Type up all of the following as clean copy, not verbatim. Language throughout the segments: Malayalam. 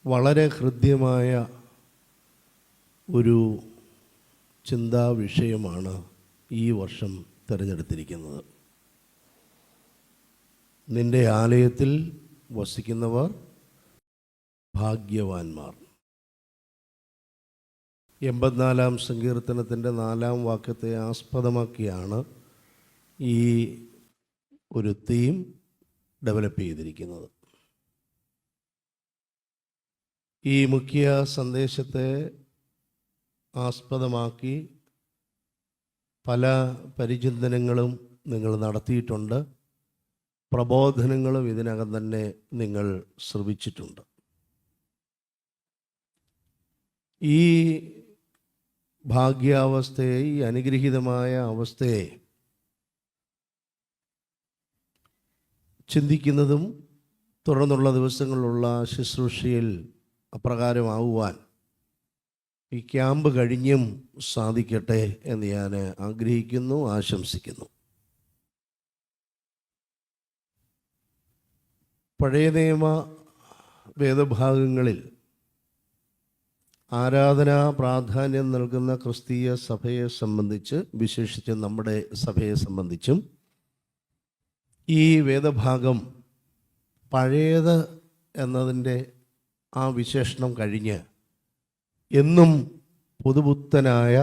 വളരെ ഹൃദ്യമായ ഒരു ചിന്താ വിഷയമാണ് ഈ വർഷം തിരഞ്ഞെടുത്തിരിക്കുന്നത്. നിന്റെ ആലയത്തിൽ വസിക്കുന്നവർ ഭാഗ്യവാന്മാർ. 84-ാം സങ്കീർത്തനത്തിൻ്റെ 4-ാം വാക്യത്തെ ആസ്പദമാക്കിയാണ് ഈ ഒരു തീം ഡെവലപ്പ് ചെയ്തിരിക്കുന്നത്. ഈ മുഖ്യ സന്ദേശത്തെ ആസ്പദമാക്കി പല പരിചിന്തനങ്ങളും നിങ്ങൾ നടത്തിയിട്ടുണ്ട്, പ്രബോധനങ്ങളും ഇതിനകം തന്നെ നിങ്ങൾ ശ്രവിച്ചിട്ടുണ്ട്. ഈ ഭാഗ്യാവസ്ഥയെ, ഈ അനുഗ്രഹീതമായ അവസ്ഥയെ ചിന്തിക്കുന്നതും തുടർന്നുള്ള ദിവസങ്ങളിലുള്ള ശുശ്രൂഷയിൽ അപ്രകാരമാവുവാൻ ഈ ക്യാമ്പ് കഴിഞ്ഞും സാധിക്കട്ടെ എന്ന് ഞാൻ ആഗ്രഹിക്കുന്നു, ആശംസിക്കുന്നു. പഴയ നിയമ വേദഭാഗങ്ങളിൽ ആരാധനാ പ്രാധാന്യം നൽകുന്ന ക്രിസ്തീയ സഭയെ സംബന്ധിച്ച്, വിശേഷിച്ച് നമ്മുടെ സഭയെ സംബന്ധിച്ചും, ഈ വേദഭാഗം പഴയത് എന്നതിൻ്റെ ആ വിശേഷണം കഴിഞ്ഞ് എന്നും പുതുപുത്തനായ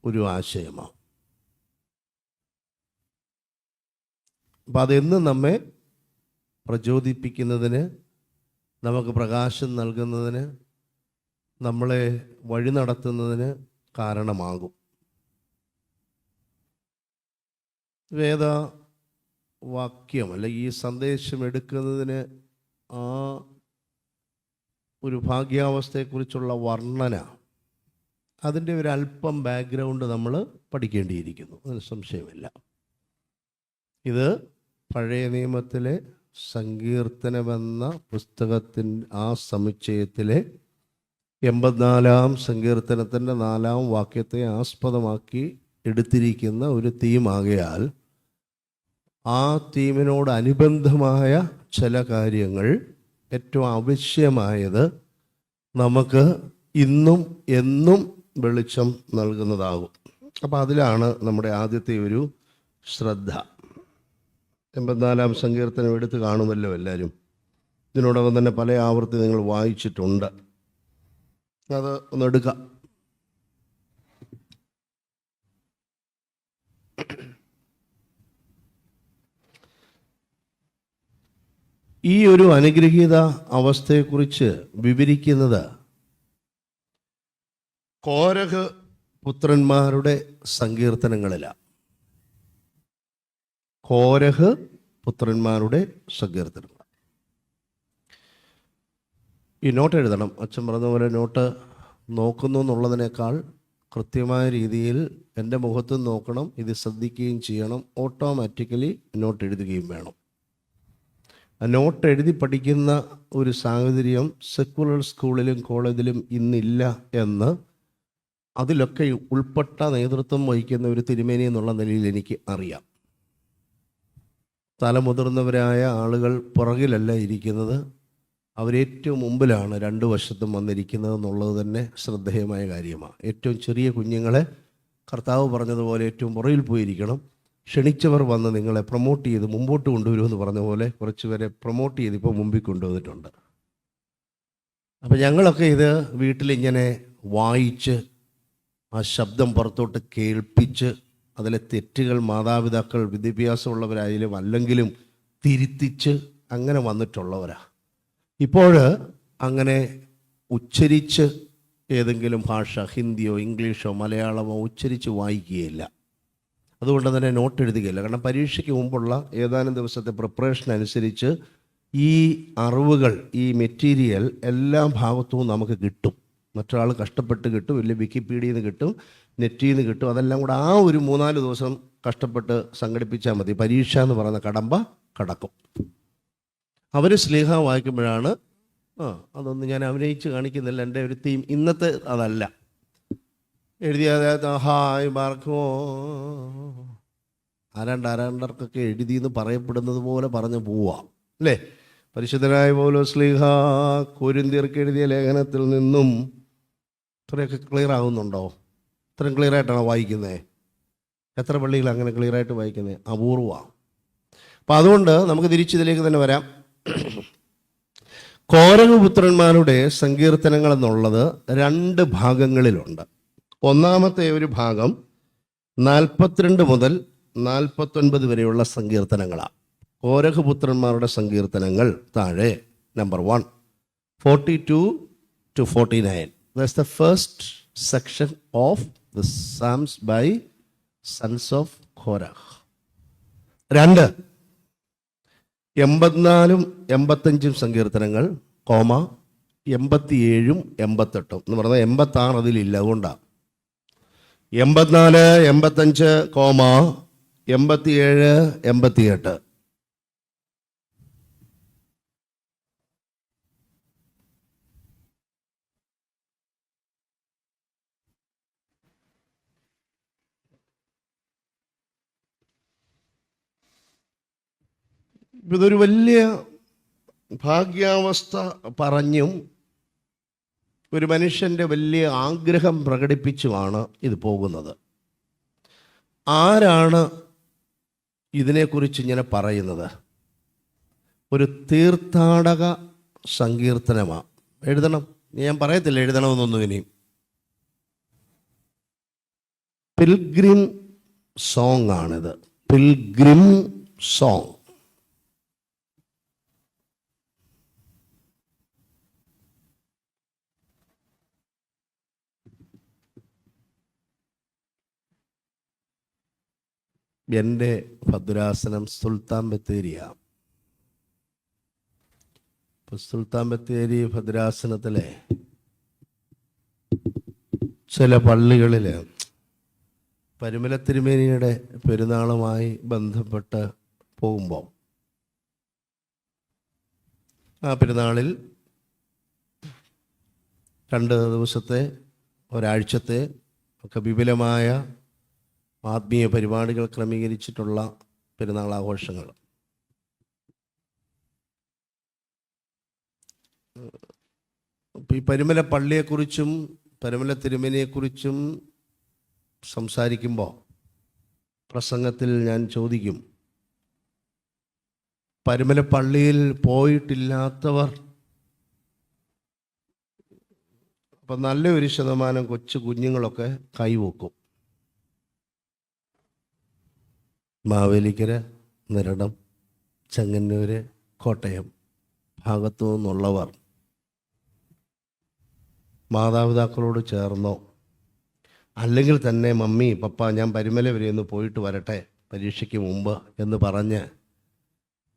ഒരു ആശയമാണ്. അപ്പം അതെന്നും നമ്മെ പ്രചോദിപ്പിക്കുന്നതിന്, നമുക്ക് പ്രകാശം നൽകുന്നതിന്, നമ്മളെ വഴി നടത്തുന്നതിന് കാരണമാകും. വേദവാക്യം അല്ലെങ്കിൽ ഈ സന്ദേശം എടുക്കുന്നതിന് ആ ഒരു ഭാഗ്യാവസ്ഥയെക്കുറിച്ചുള്ള വർണ്ണന, അതിൻ്റെ ഒരല്പം ബാക്ക്ഗ്രൗണ്ട് നമ്മൾ പഠിക്കേണ്ടിയിരിക്കുന്നു, അതിന് സംശയമില്ല. ഇത് പഴയ നിയമത്തിലെ സങ്കീർത്തനമെന്ന പുസ്തകത്തിൻ്റെ ആ സമുച്ചയത്തിലെ 84-ാം സങ്കീർത്തനത്തിൻ്റെ 4-ാം വാക്യത്തെ ആസ്പദമാക്കി എടുത്തിരിക്കുന്ന ഒരു തീമാകയാൽ ആ തീമിനോടനുബന്ധമായ ചില കാര്യങ്ങൾ, ഏറ്റവും ആവശ്യമായത്, നമുക്ക് ഇന്നും എന്നും വെളിച്ചം നൽകുന്നതാകും. അപ്പം അതിലാണ് നമ്മുടെ ആദ്യത്തെ ഒരു ശ്രദ്ധ. 84-ാം സങ്കീർത്തനം എടുത്ത് കാണുമല്ലോ എല്ലാവരും. ഇതിനോടകം തന്നെ പല ആവർത്തി നിങ്ങൾ വായിച്ചിട്ടുണ്ട്. അത് ഒന്നെടുക്കാം. ഈ ഒരു അനുഗ്രഹീത അവസ്ഥയെക്കുറിച്ച് വിവരിക്കുന്നത് കോരഹ് പുത്രന്മാരുടെ സങ്കീർത്തനങ്ങളിലാണ്. കോരഹ് പുത്രന്മാരുടെ സങ്കീർത്തനങ്ങൾ. ഈ നോട്ട് എഴുതണം. അച്ഛൻ പറഞ്ഞ പോലെ നോട്ട് നോക്കുന്നു എന്നുള്ളതിനേക്കാൾ കൃത്യമായ രീതിയിൽ എൻ്റെ മുഖത്ത് നോക്കണം, ഇത് ശ്രദ്ധിക്കുകയും ചെയ്യണം. ഓട്ടോമാറ്റിക്കലി നോട്ട് എഴുതുകയും വേണം. നോട്ട് എഴുതി പഠിക്കുന്ന ഒരു സാഹചര്യം സെക്കുലർ സ്കൂളിലും കോളേജിലും ഇന്നില്ല എന്ന് അതിലൊക്കെ ഉൾപ്പെട്ട നേതൃത്വം വഹിക്കുന്ന ഒരു തിരുമേനി എന്നുള്ള നിലയിൽ എനിക്ക് അറിയാം. തലമുതിർന്നവരായ ആളുകൾ പുറകിലല്ല ഇരിക്കുന്നത്, അവരേറ്റവും മുമ്പിലാണ് രണ്ട് വശത്തും വന്നിരിക്കുന്നത് എന്നുള്ളത് തന്നെ ശ്രദ്ധേയമായ കാര്യമാണ്. ഏറ്റവും ചെറിയ കുഞ്ഞുങ്ങളെ കർത്താവ് പറഞ്ഞതുപോലെ ഏറ്റവും പുറകിൽ പോയിരിക്കണം. ക്ഷണിച്ചവർ വന്ന് നിങ്ങളെ പ്രൊമോട്ട് ചെയ്ത് മുമ്പോട്ട് കൊണ്ടുവരുമെന്ന് പറഞ്ഞ പോലെ കുറച്ച് പേരെ പ്രൊമോട്ട് ചെയ്ത് ഇപ്പോൾ മുമ്പിൽ കൊണ്ടുവന്നിട്ടുണ്ട്. അപ്പം ഞങ്ങളൊക്കെ ഇത് വീട്ടിലിങ്ങനെ വായിച്ച് ആ ശബ്ദം പുറത്തോട്ട് കേൾപ്പിച്ച് അതിലെ തെറ്റുകൾ മാതാപിതാക്കൾ വിദ്യാഭ്യാസമുള്ളവരായാലും അല്ലെങ്കിലും തിരുത്തിച്ച് അങ്ങനെ വന്നിട്ടുള്ളവരാ. ഇപ്പോൾ അങ്ങനെ ഉച്ചരിച്ച് ഏതെങ്കിലും ഭാഷ, ഹിന്ദിയോ ഇംഗ്ലീഷോ മലയാളമോ ഉച്ചരിച്ച് വായിക്കുകയില്ല. അതുകൊണ്ട് തന്നെ നോട്ട് എഴുതുകയില്ല. കാരണം പരീക്ഷയ്ക്ക് മുമ്പുള്ള ഏതാനും ദിവസത്തെ പ്രിപ്പറേഷൻ അനുസരിച്ച് ഈ അറിവുകൾ, ഈ മെറ്റീരിയൽ എല്ലാ ഭാഗത്തും നമുക്ക് കിട്ടും. മറ്റൊരാൾ കഷ്ടപ്പെട്ട് കിട്ടും, വലിയ വിക്കിപീഡിയയിൽ നിന്ന് കിട്ടും, നെറ്റിൽ നിന്ന് കിട്ടും. അതെല്ലാം കൂടെ ആ ഒരു 3-4 ദിവസം കഷ്ടപ്പെട്ട് സംഘടിപ്പിച്ചാൽ മതി. പരീക്ഷ എന്ന് പറയുന്ന കടമ്പ കടക്കും. അവർ സ്ലീഹ വായിക്കുമ്പോഴാണ് അതൊന്നും ഞാൻ അഭിനയിച്ച് കാണിക്കുന്നില്ല, എൻ്റെ ഒരു തീം ഇന്നത്തെ അതല്ല. എഴുതിയ ഹായ് ബാർക്കോ ആരാണ്ടർക്കൊക്കെ എഴുതിയെന്ന് പറയപ്പെടുന്നത് പോലെ പറഞ്ഞു പോവാം അല്ലേ. പരിശുദ്ധനായ പൗലോസ് ശ്ലീഹ കൊരിന്ത്യർക്ക് എഴുതിയ ലേഖനത്തിൽ നിന്നും ഇത്രയൊക്കെ ക്ലിയർ ആകുന്നുണ്ടോ? ഇത്രയും ക്ലിയറായിട്ടാണോ വായിക്കുന്നത്? എത്ര പള്ളികൾ അങ്ങനെ ക്ലിയറായിട്ട് വായിക്കുന്നത്? അപൂർവമാണ്. അപ്പം അതുകൊണ്ട് നമുക്ക് തിരിച്ചിതിലേക്ക് തന്നെ വരാം. കോരഹപുത്രന്മാരുടെ സങ്കീർത്തനങ്ങൾ എന്നുള്ളത് 2 ഭാഗങ്ങളിലുണ്ട്. ഒന്നാമത്തെ ഒരു ഭാഗം 42 മുതൽ 49 വരെയുള്ള സങ്കീർത്തനങ്ങളാണ്. കോരഹപുത്രന്മാരുടെ സങ്കീർത്തനങ്ങൾ താഴെ number 1, 42 to 49. That's the first section of the Psalms by sons of Korah. 2, 84 85 സങ്കീർത്തനങ്ങൾ, 87 88 എന്ന് പറഞ്ഞാൽ 86 അതിലില്ല. അതുകൊണ്ടാണ് 84 85, 87 88. ഇതൊരു വലിയ ഭാഗ്യാവസ്ഥ പറഞ്ഞും ഒരു മനുഷ്യൻ്റെ വലിയ ആഗ്രഹം പ്രകടിപ്പിച്ചുമാണ് ഇത് പോകുന്നത്. ആരാണ് ഇതിനെക്കുറിച്ച് ഇങ്ങനെ പറയുന്നത്? ഒരു തീർത്ഥാടക സങ്കീർത്തനമാണ്. എഴുതണം, ഞാൻ പറയത്തില്ല എഴുതണമെന്നൊന്നും. ഇനിയും പിൽഗ്രിം സോങ് ആണിത്. Pilgrim song. എൻ്റെ ഭദ്രാസനം സുൽത്താൻ ബത്തേരിയ. സുൽത്താൻ ബത്തേരി ഭദ്രാസനത്തിലെ ചില പള്ളികളിൽ പരിമല തിരുമേനിയുടെ പെരുന്നാളുമായി ബന്ധപ്പെട്ട് പോകുമ്പോൾ ആ പെരുന്നാളിൽ 2 ദിവസത്തെ ഒരാഴ്ചത്തെ ഒക്കെ വിപുലമായ ആത്മീയ പരിപാടികൾ ക്രമീകരിച്ചിട്ടുള്ള പെരുന്നാൾ ആഘോഷങ്ങൾ. ഈ പരിമല പള്ളിയെക്കുറിച്ചും പരിമല തിരുമേനിയെക്കുറിച്ചും സംസാരിക്കുമ്പോൾ പ്രസംഗത്തിൽ ഞാൻ ചോദിക്കും, പരിമല പള്ളിയിൽ പോയിട്ടില്ലാത്തവർ അപ്പം നല്ലൊരു ശതമാനം കൊച്ചു കുഞ്ഞുങ്ങളൊക്കെ കൈവെക്കും. മാവേലിക്കര, നിരണം, ചെങ്ങന്നൂർ, കോട്ടയം ഭാഗത്തു നിന്നുള്ളവർ മാതാപിതാക്കളോട് ചേർന്നോ അല്ലെങ്കിൽ തന്നെ മമ്മി പപ്പ ഞാൻ പരിമല വരെ ഒന്ന് പോയിട്ട് വരട്ടെ പരീക്ഷയ്ക്ക് മുമ്പ് എന്ന് പറഞ്ഞ്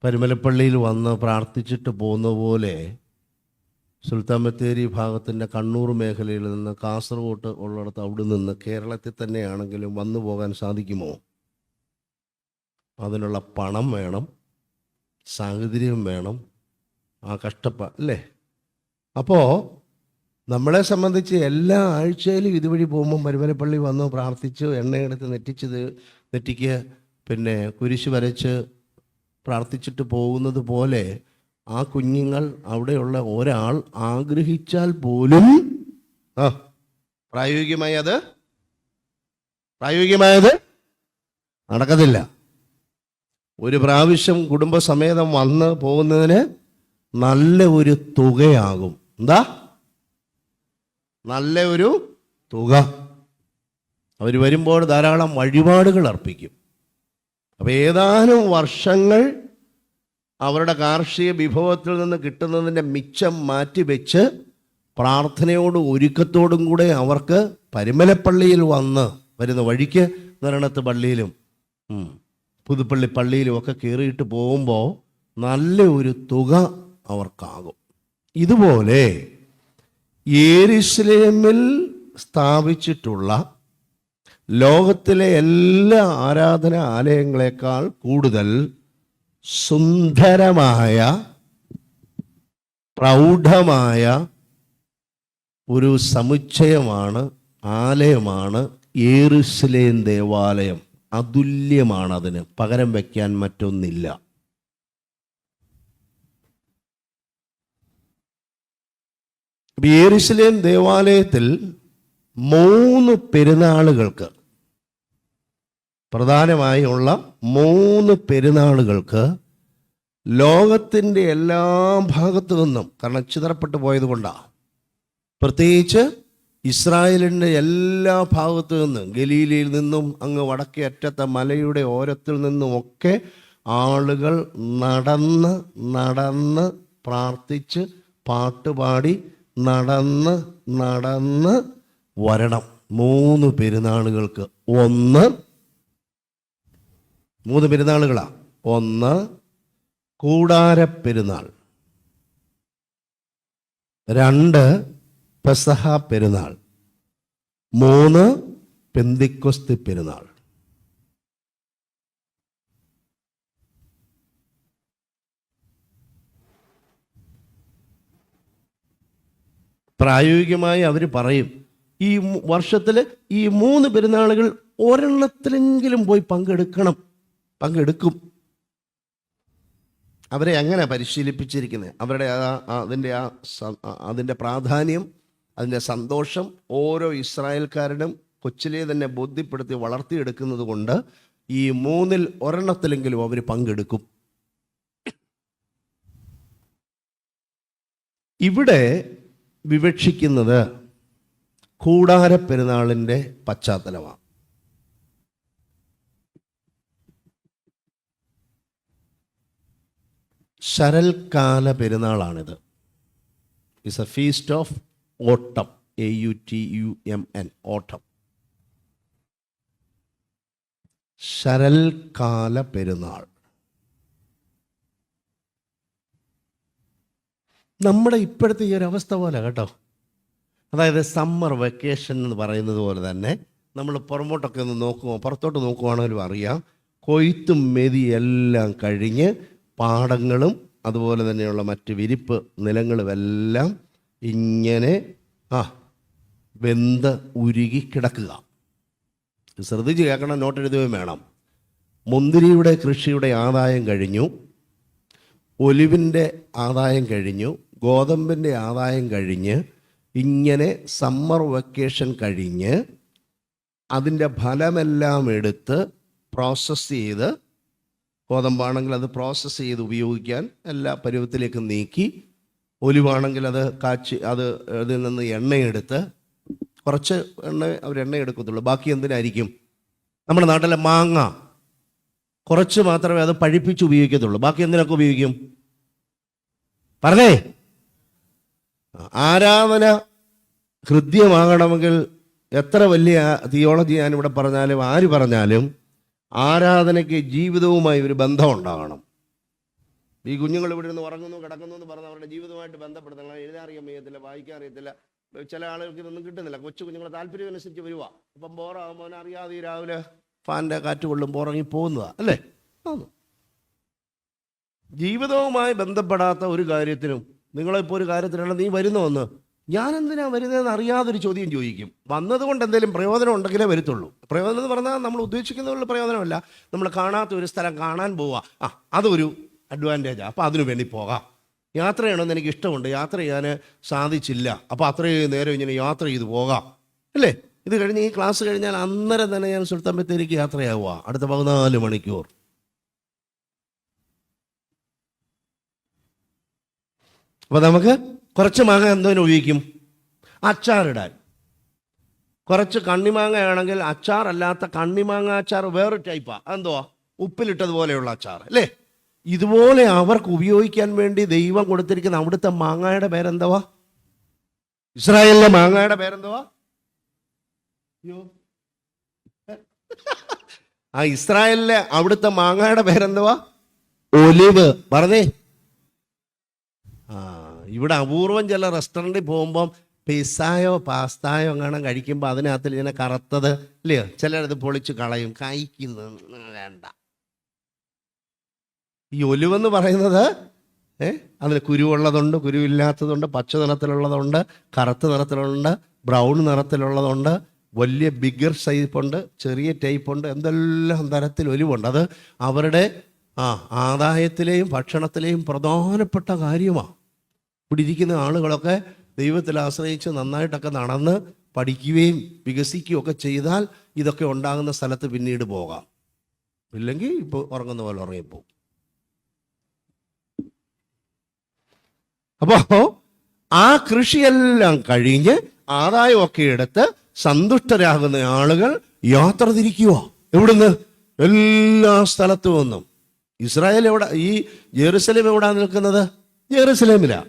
പരിമലപ്പള്ളിയിൽ വന്ന് പ്രാർത്ഥിച്ചിട്ട് പോകുന്ന പോലെ സുൽത്താൻ ബത്തേരി ഭാഗത്തിൻ്റെ കണ്ണൂർ മേഖലയിൽ നിന്ന് കാസർഗോഡ് ഉള്ളിടത്ത് അവിടെ നിന്ന് കേരളത്തിൽ തന്നെയാണെങ്കിലും വന്നു പോകാൻ സാധിക്കുമോ? അതിനുള്ള പണം വേണം, സാഹചര്യം വേണം, ആ അല്ലേ? അപ്പോൾ നമ്മളെ സംബന്ധിച്ച് എല്ലാ ആഴ്ചയിലും ഇതുവഴി പോകുമ്പോൾ പരിമലപ്പള്ളി വന്ന് പ്രാർത്ഥിച്ച് എണ്ണയെടുത്ത് നെറ്റിക്ക് പിന്നെ കുരിശ് വരച്ച് പ്രാർത്ഥിച്ചിട്ട് പോകുന്നത് പോലെ ആ കുഞ്ഞുങ്ങൾ അവിടെയുള്ള ഒരാൾ ആഗ്രഹിച്ചാൽ പോലും പ്രായോഗികമായത് നടക്കത്തില്ല. ഒരു പ്രാവശ്യം കുടുംബസമേതം വന്ന് പോകുന്നതിന് നല്ല ഒരു തുകയാകും. എന്താ? നല്ല ഒരു തുക. അവർ വരുമ്പോൾ ധാരാളം വഴിപാടുകൾ അർപ്പിക്കും. അപ്പോൾ ഏതാനും വർഷങ്ങൾ അവരുടെ കാർഷിക വിഭവത്തിൽ നിന്ന് കിട്ടുന്നതിൻ്റെ മിച്ചം മാറ്റിവെച്ച് പ്രാർത്ഥനയോടും ഒരുക്കത്തോടും കൂടെ അവർക്ക് പരിമലപ്പള്ളിയിൽ വരുന്ന വഴിക്ക് നിരണത്ത് പള്ളിയിലും പുതുപ്പള്ളി പള്ളിയിലും ഒക്കെ കയറിയിട്ട് പോകുമ്പോൾ നല്ല ഒരു തുക അവർക്കാകും. ഇതുപോലെ യെരൂശലേമിൽ സ്ഥാപിച്ചിട്ടുള്ള ലോകത്തിലെ എല്ലാ ആരാധന ആലയങ്ങളെക്കാൾ കൂടുതൽ സുന്ദരമായ പ്രൗഢമായ ഒരു സമുച്ചയമാണ്, ആലയമാണ് യെരൂശലേം ദേവാലയം. അതുല്യമാണ്. അതിന് പകരം വയ്ക്കാൻ മറ്റൊന്നില്ല. യെരൂശലേം ദേവാലയത്തിൽ 3 പെരുന്നാളുകൾക്ക്, പ്രധാനമായുള്ള 3 പെരുന്നാളുകൾക്ക് ലോകത്തിൻ്റെ എല്ലാ ഭാഗത്തു നിന്നും, കാരണം ചിതറപ്പെട്ടു പോയത് കൊണ്ടാണ്, പ്രത്യേകിച്ച് ഇസ്രായേലിൻ്റെ എല്ലാ ഭാഗത്തു നിന്നും, ഗലീലയിൽ നിന്നും അങ്ങ് വടക്കേ അറ്റത്തെ മലയുടെ ഓരത്തിൽ നിന്നുമൊക്കെ ആളുകൾ നടന്ന് നടന്ന് പ്രാർത്ഥിച്ച് പാട്ടുപാടി നടന്ന് വരണം 3 പെരുന്നാളുകൾക്ക്. 3 പെരുന്നാളുകളാ. 1 കൂടാരപ്പെരുന്നാൾ, 2 പെസഹ പെരുന്നാൾ, 3 പെന്തിക്കൊസ്ത് പെരുന്നാൾ. പ്രായോഗികമായി അവർ പറയും, ഈ വർഷത്തിൽ ഈ 3 പെരുന്നാളുകൾ ഒരെണ്ണത്തിലെങ്കിലും പോയി പങ്കെടുക്കും. അവരെ അങ്ങനെ പരിശീലിപ്പിച്ചിരിക്കുന്നത്. അവരുടെ അതിൻ്റെ പ്രാധാന്യം, അതിൻ്റെ സന്തോഷം ഓരോ ഇസ്രായേൽക്കാരനും കൊച്ചിലെ തന്നെ ബോധ്യപ്പെടുത്തി വളർത്തിയെടുക്കുന്നത് കൊണ്ട് ഈ 3-ൽ ഒരെണ്ണത്തിലെങ്കിലും അവർ പങ്കെടുക്കും. ഇവിടെ വിവക്ഷിക്കുന്നത് കൂടാരപ്പെരുന്നാളിൻ്റെ പശ്ചാത്തലമാണ്. ശരൽക്കാല പെരുന്നാളാണിത്. It's a feast of autumn, AUTUMN, ഓട്ടം. ശരൽക്കാല പെരുന്നാൾ നമ്മുടെ ഇപ്പോഴത്തെ ഈ ഒരു അവസ്ഥ പോലെ കേട്ടോ. അതായത് സമ്മർ വെക്കേഷൻ എന്ന് പറയുന്നത് പോലെ തന്നെ നമ്മൾ പുറമോട്ടൊക്കെ ഒന്ന് നോക്കുമോ, പുറത്തോട്ട് നോക്കുവാണെങ്കിലും അറിയാം, കൊയ്ത്തും മെതിയെല്ലാം കഴിഞ്ഞ് പാടങ്ങളും അതുപോലെ തന്നെയുള്ള മറ്റ് വിരിപ്പ് നിലങ്ങളുമെല്ലാം ഇങ്ങനെ വെന്ത് ഉരുകി കിടക്കുക. ശ്രദ്ധിച്ച് കേൾക്കണം, നോട്ട് എഴുതുകയും വേണം. മുന്തിരിയുടെ കൃഷിയുടെ ആദായം കഴിഞ്ഞു, ഒലിവിൻ്റെ ആദായം കഴിഞ്ഞു, ഗോതമ്പിൻ്റെ ആദായം കഴിഞ്ഞ്, ഇങ്ങനെ സമ്മർ വെക്കേഷൻ കഴിഞ്ഞ് അതിൻ്റെ ഫലമെല്ലാം എടുത്ത് പ്രോസസ്സ് ചെയ്ത്, ഗോതമ്പാണെങ്കിൽ അത് പ്രോസസ്സ് ചെയ്ത് ഉപയോഗിക്കാൻ എല്ലാ പരുവത്തിലേക്ക് നീക്കി, ഒലിവാണെങ്കിൽ അത് കാച്ചി അതിൽ നിന്ന് എണ്ണയെടുത്ത്, കുറച്ച് എണ്ണ എടുക്കത്തുള്ളൂ, ബാക്കി എന്തിനായിരിക്കും? നമ്മുടെ നാട്ടിലെ മാങ്ങ കുറച്ച് മാത്രമേ അത് പഴിപ്പിച്ച് ഉപയോഗിക്കത്തുള്ളൂ, ബാക്കി എന്തിനൊക്കെ ഉപയോഗിക്കും? പറഞ്ഞേ. ആരാധന ഹൃദ്യമാകണമെങ്കിൽ എത്ര വലിയ തിയോളജി ഞാനിവിടെ പറഞ്ഞാലും ആര് പറഞ്ഞാലും ആരാധനയ്ക്ക് ജീവിതവുമായി ഒരു ബന്ധം ഉണ്ടാകണം. ഈ കുഞ്ഞുങ്ങൾ ഇവിടെ നിന്ന് ഉറങ്ങുന്നു കിടക്കുന്നു എന്ന് പറഞ്ഞ് അവരുടെ ജീവിതവുമായിട്ട് ബന്ധപ്പെടുത്തണം. എഴുതാൻ അറിയാൻ വയ്യത്തില്ല, വായിക്കാൻ അറിയത്തില്ല, ചില ആളുകൾക്ക് ഇതൊന്നും കിട്ടുന്നില്ല. കൊച്ചു കുഞ്ഞുങ്ങളെ താല്പര്യം അനുസരിച്ച് വരുക. അപ്പം ബോറാകുമ്പോൾ അവനറിയാതെ ഈ രാവിലെ ഫാനിൻ്റെ കാറ്റ് കൊള്ളുമ്പോൾ ഉറങ്ങി പോകുന്നതാണ് അല്ലേ? ജീവിതവുമായി ബന്ധപ്പെടാത്ത ഒരു കാര്യത്തിനും, നിങ്ങളിപ്പോൾ ഒരു കാര്യത്തിനാണ് നീ വരുന്നുവെന്ന്, ഞാൻ എന്തിനാണ് വരുന്നതെന്ന് അറിയാതൊരു ചോദ്യം ചോദിക്കും. വന്നതുകൊണ്ട് എന്തെങ്കിലും പ്രയോജനം ഉണ്ടെങ്കിലേ വരത്തുള്ളൂ. പ്രയോജനം എന്ന് പറഞ്ഞാൽ നമ്മൾ ഉദ്ദേശിക്കുന്നതിലുള്ള പ്രയോജനമല്ല, നമ്മൾ കാണാത്ത ഒരു സ്ഥലം കാണാൻ പോവുക, അതൊരു അഡ്വാൻറ്റേജാണ്, അപ്പോൾ അതിനു വേണ്ടി പോകാം. യാത്ര ചെയ്യണമെന്ന് എനിക്ക് ഇഷ്ടമുണ്ട്, യാത്ര ചെയ്യാൻ സാധിച്ചില്ല, അപ്പോൾ അത്രയും നേരം ഇങ്ങനെ യാത്ര ചെയ്ത് പോകാം അല്ലേ? ഇത് കഴിഞ്ഞ് ഈ ക്ലാസ് കഴിഞ്ഞാൽ അന്നേരം തന്നെ ഞാൻ സുൽത്താൻ ബത്തേരിക്ക് യാത്രയാവുക, അടുത്ത 14 മണിക്കൂർ. അപ്പോൾ നമുക്ക് കുറച്ച് മാങ്ങ എന്തോന്ന് ഉപയോഗിക്കും? അച്ചാറിടാൻ. കുറച്ച് കണ്ണിമാങ്ങയാണെങ്കിൽ അച്ചാറല്ലാത്ത കണ്ണിമാങ്ങ അച്ചാർ വേറൊരു ടൈപ്പാണ്. അതെന്തുവാ? ഉപ്പിലിട്ടതുപോലെയുള്ള അച്ചാർ അല്ലേ? ഇതുപോലെ അവർക്ക് ഉപയോഗിക്കാൻ വേണ്ടി ദൈവം കൊടുത്തിരിക്കുന്ന അവിടുത്തെ മാങ്ങയുടെ പേരെന്തുവാ? ഇസ്രായേലിലെ മാങ്ങയുടെ പേരെന്തുവാ? ഇസ്രായേലിലെ അവിടുത്തെ മാങ്ങയുടെ പേരെന്തുവാ? ഒലിവ്. പറഞ്ഞേ. ഇവിടെ അപൂർവം ചില റെസ്റ്റോറൻറ്റിൽ പോകുമ്പം പിസ്സായോ പാസ്തായോ അങ്ങനെ കഴിക്കുമ്പോൾ അതിനകത്തിൽ ഇങ്ങനെ കറുത്തത് ഇല്ലയോ, ചിലരത് പൊളിച്ച് കളയും, കഴിക്കുന്നത് വേണ്ട. ഈ ഒലിവെന്ന് പറയുന്നത് അതിന് കുരുവുള്ളതുണ്ട്, കുരുവില്ലാത്തതുണ്ട്, പച്ച നിറത്തിലുള്ളതുണ്ട്, കറുത്ത നിറത്തിലുണ്ട്, ബ്രൗൺ നിറത്തിലുള്ളതുണ്ട്, വലിയ ബിഗർ സൈസുണ്ട്, ചെറിയ ടൈപ്പുണ്ട്, എന്തെല്ലാം തരത്തിൽ ഒലിവുണ്ട്. അത് അവരുടെ ആദായത്തിലെയും ഭക്ഷണത്തിലെയും പ്രധാനപ്പെട്ട കാര്യമാണ്. ഇവിടെ ഇരിക്കുന്ന ആളുകളൊക്കെ ദൈവത്തിൽ ആശ്രയിച്ച് നന്നായിട്ടൊക്കെ നടന്ന് പഠിക്കുകയും വികസിക്കുകയും ഒക്കെ ചെയ്താൽ ഇതൊക്കെ ഉണ്ടാകുന്ന സ്ഥലത്ത് പിന്നീട് പോകാം. ഇല്ലെങ്കിൽ ഇപ്പോൾ ഉറങ്ങുന്ന പോലെ ഉറങ്ങിപ്പോവും. അപ്പോൾ ആ കൃഷിയെല്ലാം കഴിഞ്ഞ് ആദായമൊക്കെ എടുത്ത് സന്തുഷ്ടരാകുന്ന ആളുകൾ യാത്ര തിരിക്കുക. എവിടുന്ന്? എല്ലാ സ്ഥലത്തു നിന്നും. ഇസ്രായേൽ എവിടെ? ഈ ജെറുസലേം എവിടാ നിൽക്കുന്നത്? ജെറുസലേമിലാ.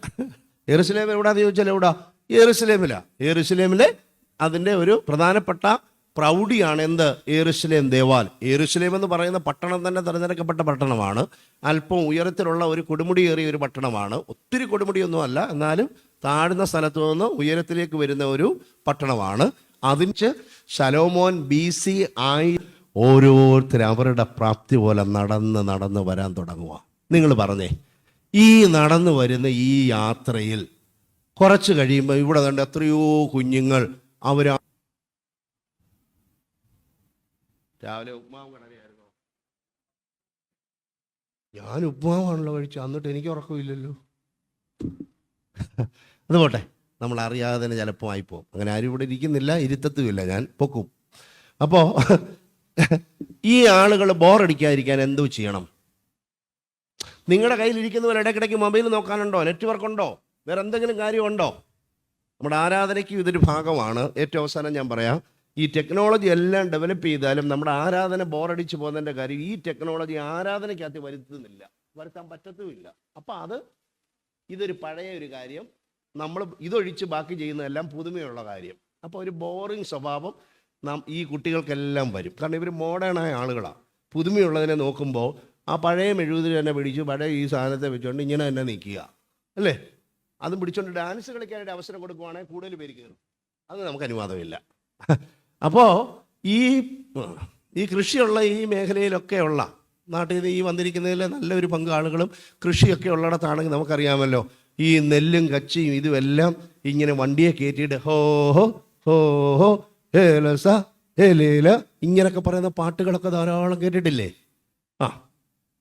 ജെറുസലേം എവിടാന്ന് ചോദിച്ചാൽ എവിടാ? യെരുശലേമിലാ. യെരുശലേമിലെ അതിൻ്റെ ഒരു പ്രധാനപ്പെട്ട പ്രൗഢിയാണ് എന്ത്? യെരുശലേം ദേവാലയം. യെരുശലേം എന്ന് പറയുന്ന പട്ടണം തന്നെ തിരഞ്ഞെടുക്കപ്പെട്ട പട്ടണമാണ്. അല്പം ഉയരത്തിലുള്ള ഒരു കൊടുമുടിയേറിയ ഒരു പട്ടണമാണ്. ഒത്തിരി കൊടുമുടിയൊന്നും അല്ല, എന്നാലും താഴ്ന്ന സ്ഥലത്തു നിന്ന് ഉയരത്തിലേക്ക് വരുന്ന ഒരു പട്ടണമാണ്. അതിന് ശലോമോൻ BC ആയി ഓരോരുത്തർ അവരുടെ പ്രാപ്തി പോലെ നടന്ന് വരാൻ തുടങ്ങുക. നിങ്ങൾ പറഞ്ഞേ, ഈ നടന്നു വരുന്ന ഈ യാത്രയിൽ കുറച്ച് കഴിയുമ്പോൾ ഇവിടെ കണ്ട് എത്രയോ കുഞ്ഞുങ്ങൾ അവർ രാവിലെ ഉപ്മാവ് കടലയായിരുന്നോ? ഞാൻ ഉപ്മാവാണല്ലോ കഴിച്ചു, എന്നിട്ട് എനിക്ക് ഉറക്കമില്ലല്ലോ. അത് പോട്ടെ, നമ്മൾ അറിയാതെ തന്നെ ചിലപ്പോൾ ആയിപ്പോവും. അങ്ങനെ ആരും ഇവിടെ ഇരിക്കുന്നില്ല, ഇരുത്തത്തുമില്ല, ഞാൻ പൊക്കും. അപ്പോൾ ഈ ആളുകൾ ബോറടിക്കാതിരിക്കാൻ എന്തോ ചെയ്യണം? നിങ്ങളുടെ കയ്യിലിരിക്കുന്നവർ ഇടയ്ക്കിടയ്ക്ക് മൊബൈൽ നോക്കാനുണ്ടോ? നെറ്റ്വർക്ക് ഉണ്ടോ? വേറെ എന്തെങ്കിലും കാര്യമുണ്ടോ? നമ്മുടെ ആരാധനയ്ക്ക് ഇതൊരു ഭാഗമാണ്. ഏറ്റവും അവസാനം ഞാൻ പറയാം, ഈ ടെക്നോളജി എല്ലാം ഡെവലപ്പ് ചെയ്താലും നമ്മുടെ ആരാധന ബോറടിച്ച് പോകുന്നതിൻ്റെ കാര്യം ഈ ടെക്നോളജി ആരാധനയ്ക്കകത്ത് വരുത്താൻ പറ്റത്തുമില്ല. അപ്പം ഇതൊരു പഴയ ഒരു കാര്യം. നമ്മൾ ഇതൊഴിച്ച് ബാക്കി ചെയ്യുന്നതെല്ലാം പുതുമയുള്ള കാര്യം. അപ്പോൾ ഒരു ബോറിങ് സ്വഭാവം ഈ കുട്ടികൾക്കെല്ലാം വരും. കാരണം ഇവർ മോഡേണായ ആളുകളാണ്. പുതുമയുള്ളതിനെ നോക്കുമ്പോൾ ആ പഴയ മെഴുകുതിരി തന്നെ പിടിച്ച് പഴയ ഈ സാധനത്തെ വെച്ചുകൊണ്ട് ഇങ്ങനെ തന്നെ നിൽക്കുക അല്ലേ? അതും പിടിച്ചുകൊണ്ട് ഡാൻസ് കളിക്കാനായിട്ട് അവസരം കൊടുക്കുവാണെങ്കിൽ കൂടുതൽ പേര് കയറും. അത് നമുക്ക് അനുവാദമില്ല. അപ്പോൾ ഈ കൃഷിയുള്ള ഈ മേഖലയിലൊക്കെയുള്ള നാട്ടിൽ നിന്ന് ഈ വന്നിരിക്കുന്നതിൽ നല്ലൊരു പങ്ക് ആളുകളും കൃഷിയൊക്കെ ഉള്ളിടത്താണെങ്കിൽ നമുക്കറിയാമല്ലോ, ഈ നെല്ലും കച്ചിയും ഇതുമെല്ലാം ഇങ്ങനെ വണ്ടിയെ കയറ്റിയിട്ട് ഹോ ഹോ ഹോ ഹോ ഹേലസ ഹേലേല ഇങ്ങനെയൊക്കെ പറയുന്ന പാട്ടുകളൊക്കെ ധാരാളം കേട്ടിട്ടില്ലേ?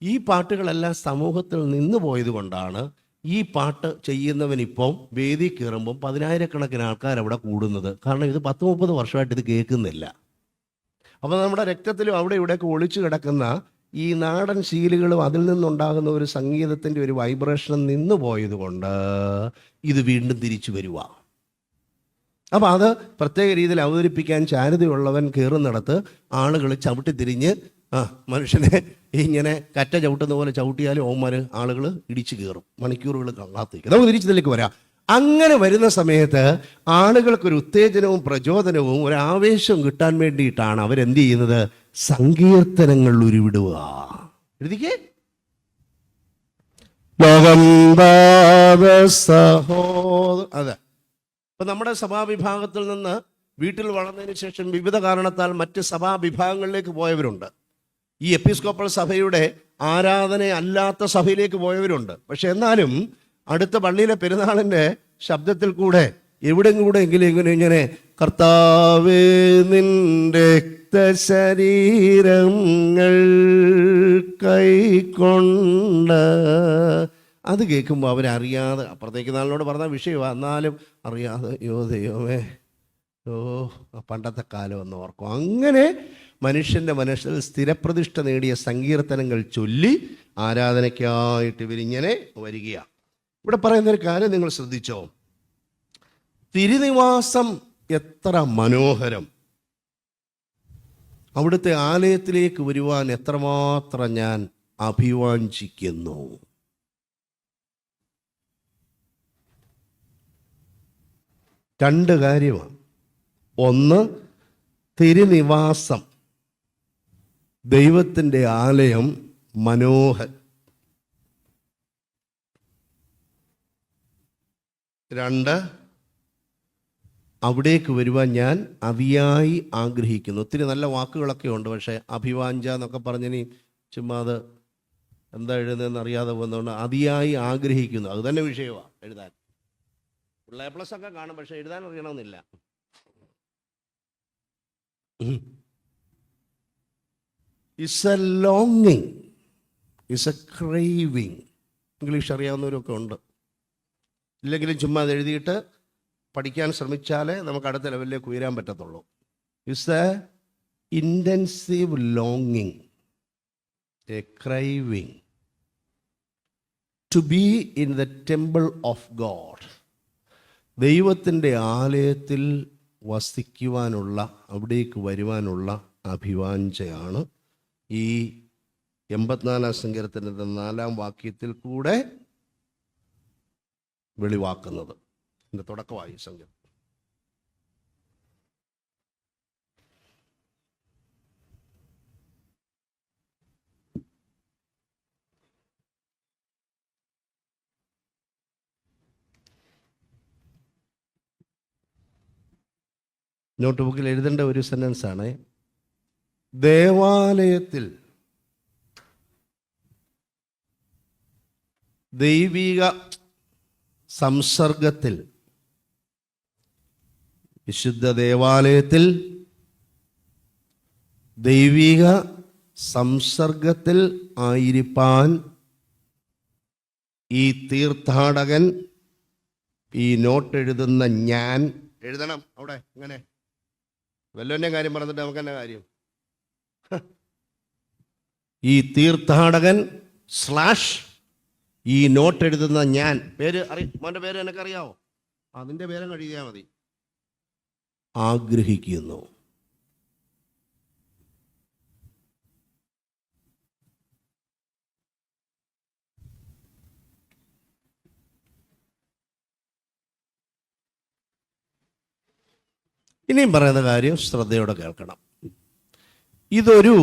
ഈ പാട്ടുകളെല്ലാം സമൂഹത്തിൽ നിന്ന് പോയത് കൊണ്ടാണ് ഈ പാട്ട് ചെയ്യുന്നവനിപ്പം വേദി കയറുമ്പം 10,000-കണക്കിന് ആൾക്കാർ അവിടെ കൂടുന്നത്. കാരണം ഇത് 10-30 വർഷമായിട്ട് ഇത് കേൾക്കുന്നില്ല. അപ്പോൾ നമ്മുടെ രക്തത്തിലും അവിടെ ഇവിടെയൊക്കെ ഒളിച്ചു കിടക്കുന്ന ഈ നാടൻ ശീലുകളും അതിൽ നിന്നുണ്ടാകുന്ന ഒരു സംഗീതത്തിൻ്റെ ഒരു വൈബ്രേഷൻ നിന്ന് പോയത് കൊണ്ട് ഇത് വീണ്ടും തിരിച്ചു വരുക. അപ്പോൾ അത് പ്രത്യേക രീതിയിൽ അവതരിപ്പിക്കാൻ ചാരുതയുള്ളവൻ കയറുന്നിടത്ത് ആളുകൾ ചവിട്ടിത്തിരിഞ്ഞ് മനുഷ്യനെ ഇങ്ങനെ കറ്റ ചവിട്ടുന്ന പോലെ ചവിട്ടിയാലും ആളുകൾ ഇടിച്ചു കയറും, മണിക്കൂറുകൾ കാത്തിരിക്കും. നമുക്ക് തിരിച്ചതിലേക്ക് വരാം. അങ്ങനെ വരുന്ന സമയത്ത് ആളുകൾക്കൊരു ഉത്തേജനവും പ്രചോദനവും ഒരു ആവേശവും കിട്ടാൻ വേണ്ടിയിട്ടാണ് അവരെന്ത് ചെയ്യുന്നത്? സങ്കീർത്തനങ്ങൾ ഉരുവിടുക. എഴുതിക്കേ, ലോകം അതെ. ഇപ്പം നമ്മുടെ സഭാവിഭാഗത്തിൽ നിന്ന് വീട്ടിൽ വളർന്നതിന് ശേഷം വിവിധ കാരണത്താൽ മറ്റ് സഭാവിഭാഗങ്ങളിലേക്ക് പോയവരുണ്ട്. ഈ എപ്പിസ്കോപ്പൽ സഭയുടെ ആരാധന അല്ലാത്ത സഭയിലേക്ക് പോയവരുണ്ട്. പക്ഷെ എന്നാലും അടുത്ത പള്ളിയിലെ പെരുന്നാളിൻ്റെ ശബ്ദത്തിൽ കൂടെ എവിടെയെങ്കിലും ഇങ്ങനെ കർത്താവേ നിന്റെ രക്തശരീരങ്ങൾ കൈക്കൊണ്ട് അത് കേൾക്കുമ്പോൾ അവരറിയാതെ, അപ്പുറത്തേക്ക് നാളിനോട് പറഞ്ഞ വിഷയമാണ്, എന്നാലും അറിയാതെ ദൈവമേ പണ്ടത്തെ കാലം എന്ന് ഓർക്കും. അങ്ങനെ മനുഷ്യൻ്റെ മനസ്സിൽ സ്ഥിരപ്രതിഷ്ഠ നേടിയ സങ്കീർത്തനങ്ങൾ ചൊല്ലി ആരാധനയ്ക്കായിട്ട് ഇവരിങ്ങനെ വരികയാണ്. ഇവിടെ പറയുന്നൊരു കാര്യം നിങ്ങൾ ശ്രദ്ധിച്ചോ? തിരുനിവാസം എത്ര മനോഹരം! അവിടുത്തെ ആലയത്തിലേക്ക് വരുവാൻ എത്രമാത്രം ഞാൻ അഭിവാഞ്ചിക്കുന്നു. രണ്ട് കാര്യമാണ്. ഒന്ന്, തിരുനിവാസം, ദൈവത്തിൻ്റെ ആലയം മനോഹരം. രണ്ട്, അവിടേക്ക് വരുവാൻ ഞാൻ അതിയായി ആഗ്രഹിക്കുന്നു. ഒത്തിരി നല്ല വാക്കുകളൊക്കെ ഉണ്ട്, പക്ഷേ അഭിവാഞ്ച എന്നൊക്കെ പറഞ്ഞിനി ചുമ്മാ അത് എന്താ എഴുതുന്നതെന്ന് അറിയാതെ പോകുന്നതുകൊണ്ട് അതിയായി ആഗ്രഹിക്കുന്നു. അത് തന്നെ വിഷയമാണ് എഴുതാൻ. A+ ഒക്കെ കാണും, പക്ഷെ എഴുതാൻ അറിയണമെന്നില്ല. ഇറ്റ്സ് എ ലോങ്ങിങ്, ഇറ്റ്സ് എ ക്രേവിങ്. ഇംഗ്ലീഷ് അറിയാവുന്നവരൊക്കെ ഉണ്ട്. ഇല്ലെങ്കിലും ചുമ്മാ അത് എഴുതിയിട്ട് പഠിക്കാൻ ശ്രമിച്ചാലേ നമുക്ക് അടുത്ത ലെവലിലേക്ക് ഉയരാൻ പറ്റത്തുള്ളൂ. ഇറ്റ്സ് എ ഇൻറ്റൻസീവ് ലോങ്ങിങ്, a craving to be in the temple of God. ദൈവത്തിൻ്റെ ആലയത്തിൽ വസിക്കുവാനുള്ള, അവിടേക്ക് വരുവാനുള്ള അഭിവാഞ്ചയാണ് ഈ 84 സങ്കീർത്തനത്തിൻ്റെ 4-ാം വാക്യത്തിൽ കൂടെ വെളിവാക്കുന്നത്. എൻ്റെ തുടക്കമായി സങ്കീർത്തനം. നോട്ട് ബുക്കിൽ എഴുതേണ്ട ഒരു സെൻറ്റൻസാണ്, ദേവാലയത്തിൽ ദൈവിക സംസർഗത്തിൽ, വിശുദ്ധ ദേവാലയത്തിൽ ദൈവിക സംസർഗത്തിൽ ആയിരിക്കാൻ ഈ തീർത്ഥാടകൻ, ഈ നോട്ട് എഴുതുന്ന ഞാൻ എഴുതണം. അവിടെ ഇങ്ങനെ വല്ലവൻ്റെ കാര്യം പറഞ്ഞിട്ട് നമുക്ക് തന്നെ കാര്യം. ഈ തീർത്ഥാടകൻ / ഈ നോട്ട് എഴുതുന്ന ഞാൻ, പേര് മോൻ്റെ പേര് എനിക്കറിയാവോ? അതിൻ്റെ പേരും കഴിയാൽ മതി. ആഗ്രഹിക്കുന്നു. ഇനിയും പറയുന്ന കാര്യം ശ്രദ്ധയോടെ കേൾക്കണം. ഇതൊരു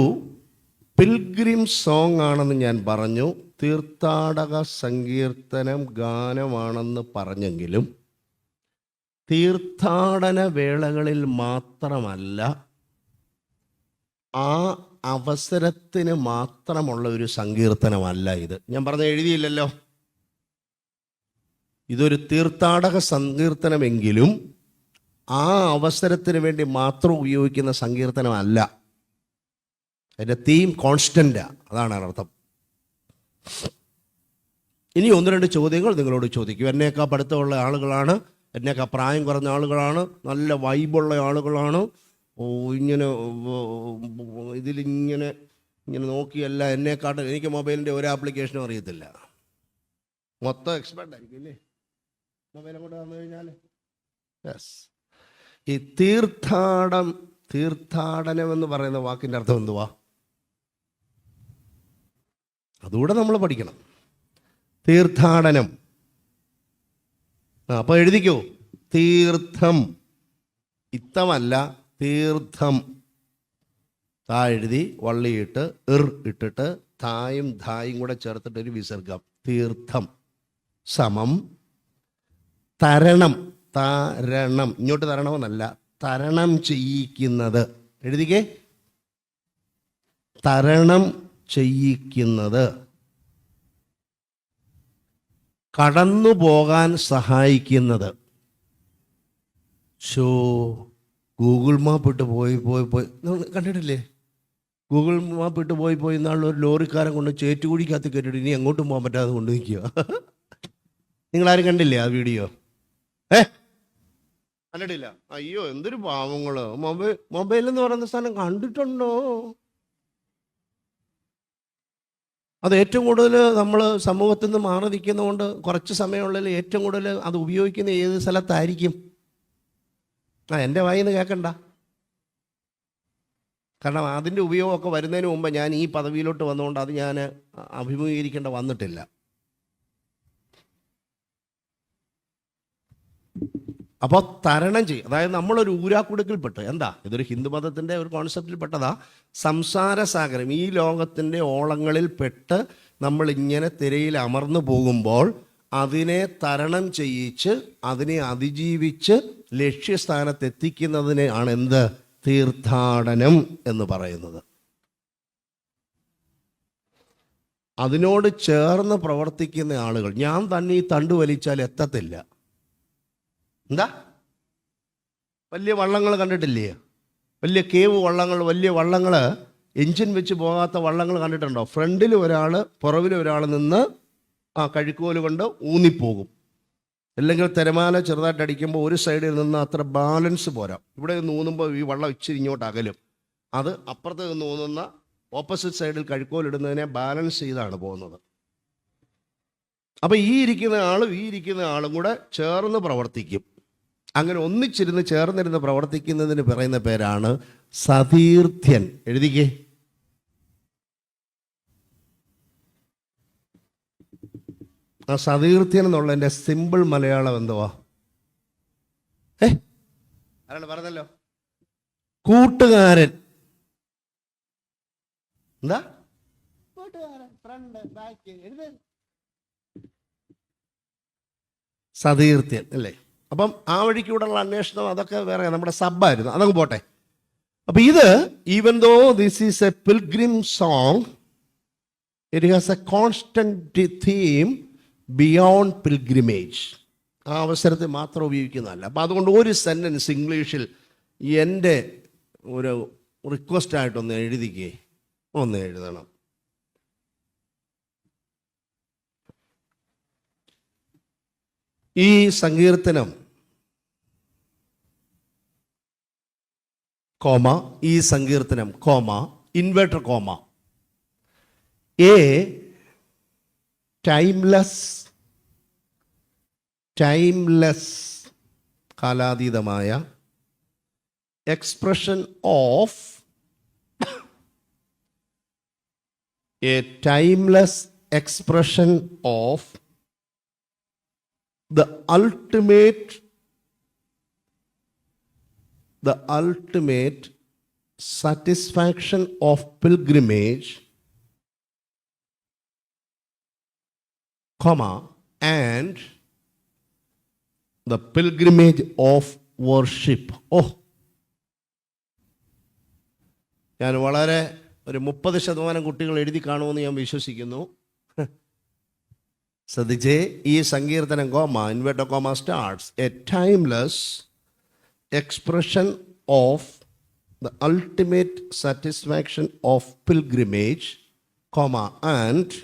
പിൽഗ്രിം സോങ് ആണെന്ന് ഞാൻ പറഞ്ഞു, തീർത്ഥാടക സങ്കീർത്തനം ഗാനമാണെന്ന് പറഞ്ഞെങ്കിലും തീർത്ഥാടന വേളകളിൽ മാത്രമല്ല, ആ അവസരത്തിന് മാത്രമുള്ള ഒരു സങ്കീർത്തനമല്ല ഇത്. ഞാൻ പറഞ്ഞ എഴുതിയില്ലല്ലോ. ഇതൊരു തീർത്ഥാടക സങ്കീർത്തനമെങ്കിലും ആ അവസരത്തിന് വേണ്ടി മാത്രം ഉപയോഗിക്കുന്ന സങ്കീർത്തനമല്ല. അതിൻ്റെ തീം കോൺസ്റ്റൻ്റാണ്. അതാണ് അർത്ഥം. ഇനി 1-2 ചോദ്യങ്ങൾ നിങ്ങളോട് ചോദിക്കും. എന്നേക്കാൾ പഠിത്തമുള്ള ആളുകളാണ്, എന്നേക്കാൾ പ്രായം കുറഞ്ഞ ആളുകളാണ്, നല്ല വൈബുള്ള ആളുകളാണ്. ഇങ്ങനെ ഇതിലിങ്ങനെ നോക്കിയല്ല എന്നെക്കാട്ടും. എനിക്ക് മൊബൈലിൻ്റെ ഒരു ആപ്ലിക്കേഷനും അറിയത്തില്ല. മൊത്തം എക്സ്പെർട്ട് ആയിരിക്കും അല്ലേ മൊബൈൽ അങ്ങോട്ട് വന്നു കഴിഞ്ഞാൽ. യെസ്. ഈ തീർത്ഥാടനം എന്ന് പറയുന്ന വാക്കിൻ്റെ അർത്ഥം എന്തുവാ? അതുകൂടെ നമ്മൾ പഠിക്കണം. തീർത്ഥാടനം. അപ്പോൾ എഴുതിക്കോ, തീർത്ഥം. ഇത്തമല്ല, തീർത്ഥം. താ എഴുതി വള്ളിയിട്ട് ഇട്ടിട്ട് തായും ധായും കൂടെ ചേർത്തിട്ട് ഒരു വിസർഗം. തീർത്ഥം സമം തരണം. തരണം, ഇങ്ങോട്ട് തരണമെന്നല്ല, തരണം ചെയ്യിക്കുന്നത്. എഴുതിക്കേ, തരണം ചെയ്യിക്കുന്നത്, കടന്നു പോകാൻ സഹായിക്കുന്നത്. ഗൂഗിൾ മാപ്പ് ഇട്ട് പോയി കണ്ടിട്ടില്ലേ? ഗൂഗിൾ മാപ്പ് ഇട്ട് പോയി നാളെ ഒരു ലോറിക്കാരൻ കൊണ്ട് ചേറ്റുകുഴിക്കകത്ത് കയറ്റിട്ട് ഇനി എങ്ങോട്ടും പോകാൻ പറ്റാതെ കൊണ്ട് നിൽക്കുക. നിങ്ങളാരും കണ്ടില്ലേ ആ വീഡിയോ? കണ്ടിട്ടില്ല? അയ്യോ, എന്തൊരു പാവങ്ങള്. മൊബൈൽ എന്ന് പറയുന്ന സാധനം കണ്ടിട്ടുണ്ടോ? അത് ഏറ്റവും കൂടുതൽ നമ്മൾ സമൂഹത്തിൽ നിന്ന് മാറി നിൽക്കുന്നതുകൊണ്ട് കുറച്ച് സമയമുള്ളിൽ ഏറ്റവും കൂടുതൽ അത് ഉപയോഗിക്കുന്ന ഏത് സ്ഥലത്തായിരിക്കും? എൻ്റെ വായിൽ നിന്ന് കേൾക്കണ്ട. കാരണം അതിൻ്റെ ഉപയോഗമൊക്കെ വരുന്നതിന് മുമ്പ് ഞാൻ ഈ പദവിയിലോട്ട് വന്നുകൊണ്ട് അത് ഞാൻ അഭിമുഖീകരിക്കേണ്ട വന്നിട്ടില്ല. അപ്പോൾ തരണം ചെയ്യും. അതായത് നമ്മളൊരു ഊരാക്കുടുക്കിൽപ്പെട്ട്, എന്താ ഇതൊരു ഹിന്ദു മതത്തിൻ്റെ ഒരു കോൺസെപ്റ്റിൽ പെട്ടതാ, സംസാരസാഗരം, ഈ ലോകത്തിൻ്റെ ഓളങ്ങളിൽ പെട്ട് നമ്മളിങ്ങനെ തിരയിൽ അമർന്നു പോകുമ്പോൾ അതിനെ തരണം ചെയ്യിച്ച് അതിനെ അതിജീവിച്ച് ലക്ഷ്യസ്ഥാനത്തെത്തിക്കുന്നതിനെ ആണ് എന്ത്? തീർത്ഥാടനം എന്ന് പറയുന്നത്. അതിനോട് ചേർന്ന് പ്രവർത്തിക്കുന്ന ആളുകൾ, ഞാൻ തന്നെ ഈ തണ്ട് വലിച്ചാൽ എത്തത്തില്ല. എന്താ? വലിയ വള്ളങ്ങൾ കണ്ടിട്ടില്ലേ? വലിയ കേവ് വള്ളങ്ങൾ, വലിയ വള്ളങ്ങൾ, എൻജിൻ വെച്ച് പോകാത്ത വള്ളങ്ങൾ കണ്ടിട്ടുണ്ടോ? ഫ്രണ്ടിൽ ഒരാൾ പുറവിൽ ഒരാൾ നിന്ന് ആ കഴുക്കോല് കൊണ്ട് ഊന്നിപ്പോകും. അല്ലെങ്കിൽ തിരമാല ചെറുതായിട്ട് അടിക്കുമ്പോൾ ഒരു സൈഡിൽ നിന്ന് അത്ര ബാലൻസ് പോരാ. ഇവിടെ നിന്ന് ഊന്നുമ്പോൾ ഈ വള്ളം ഇച്ചിരി ഇങ്ങോട്ട് അകലും. അത് അപ്പുറത്ത് നിന്ന് ഊന്നുന്ന ഓപ്പോസിറ്റ് സൈഡിൽ കഴുക്കോലിടുന്നതിനെ ബാലൻസ് ചെയ്താണ് പോകുന്നത്. അപ്പം ഈ ഇരിക്കുന്ന ആളും കൂടെ ചേർന്ന് പ്രവർത്തിക്കും. അങ്ങനെ ഒന്നിച്ചിരുന്ന് ചേർന്നിരുന്ന് പ്രവർത്തിക്കുന്നതിന് പറയുന്ന പേരാണ് സതീർത്ഥ്യൻ. എഴുതിക്കേ. ആ സതീർത്ഥ്യൻ എന്നുള്ളതിൻ്റെ സിമ്പിൾ മലയാളം എന്തുവാ? ആരാണ് പറഞ്ഞല്ലോ? കൂട്ടുകാരൻ. എന്താ കൂട്ടുകാരൻ? ഫ്രണ്ട്, ബാക്ക്, എഴുത്. സതീർത്ഥ്യൻ അല്ലേ? അപ്പം ആ വഴിക്കൂടെയുള്ള അന്വേഷണം അതൊക്കെ വേറെ, നമ്മുടെ സബ്ബായിരുന്നു, അതങ്ങ് പോട്ടെ. അപ്പം ഇത് even though this is a pilgrim song, it has a constant theme beyond pilgrimage. ആ അവസരത്തിൽ മാത്രം ഉപയോഗിക്കുന്നതല്ല. അപ്പം അതുകൊണ്ട് ഒരു സെൻറ്റൻസ് ഇംഗ്ലീഷിൽ എൻ്റെ ഒരു റിക്വസ്റ്റായിട്ടൊന്ന് എഴുതിക്കേ, ഒന്ന് എഴുതണം. ഈ സങ്കീർത്തനം കോമ, ഈ സങ്കീർത്തനം comma, inverted comma, a timeless കാലാതീതമായ expression of, a timeless expression of the ultimate satisfaction of pilgrimage, comma, and the pilgrimage of worship. ഞാൻ വളരെ ഒരു 30% കുട്ടികൾ എഴുതി കാണുമെന്ന് ഞാൻ വിശ്വസിക്കുന്നു. ശ്രദ്ധിച്ചേ, ഈ സങ്കീർത്തനം comma, inverted comma starts A timeless expression of the ultimate satisfaction of pilgrimage, comma, and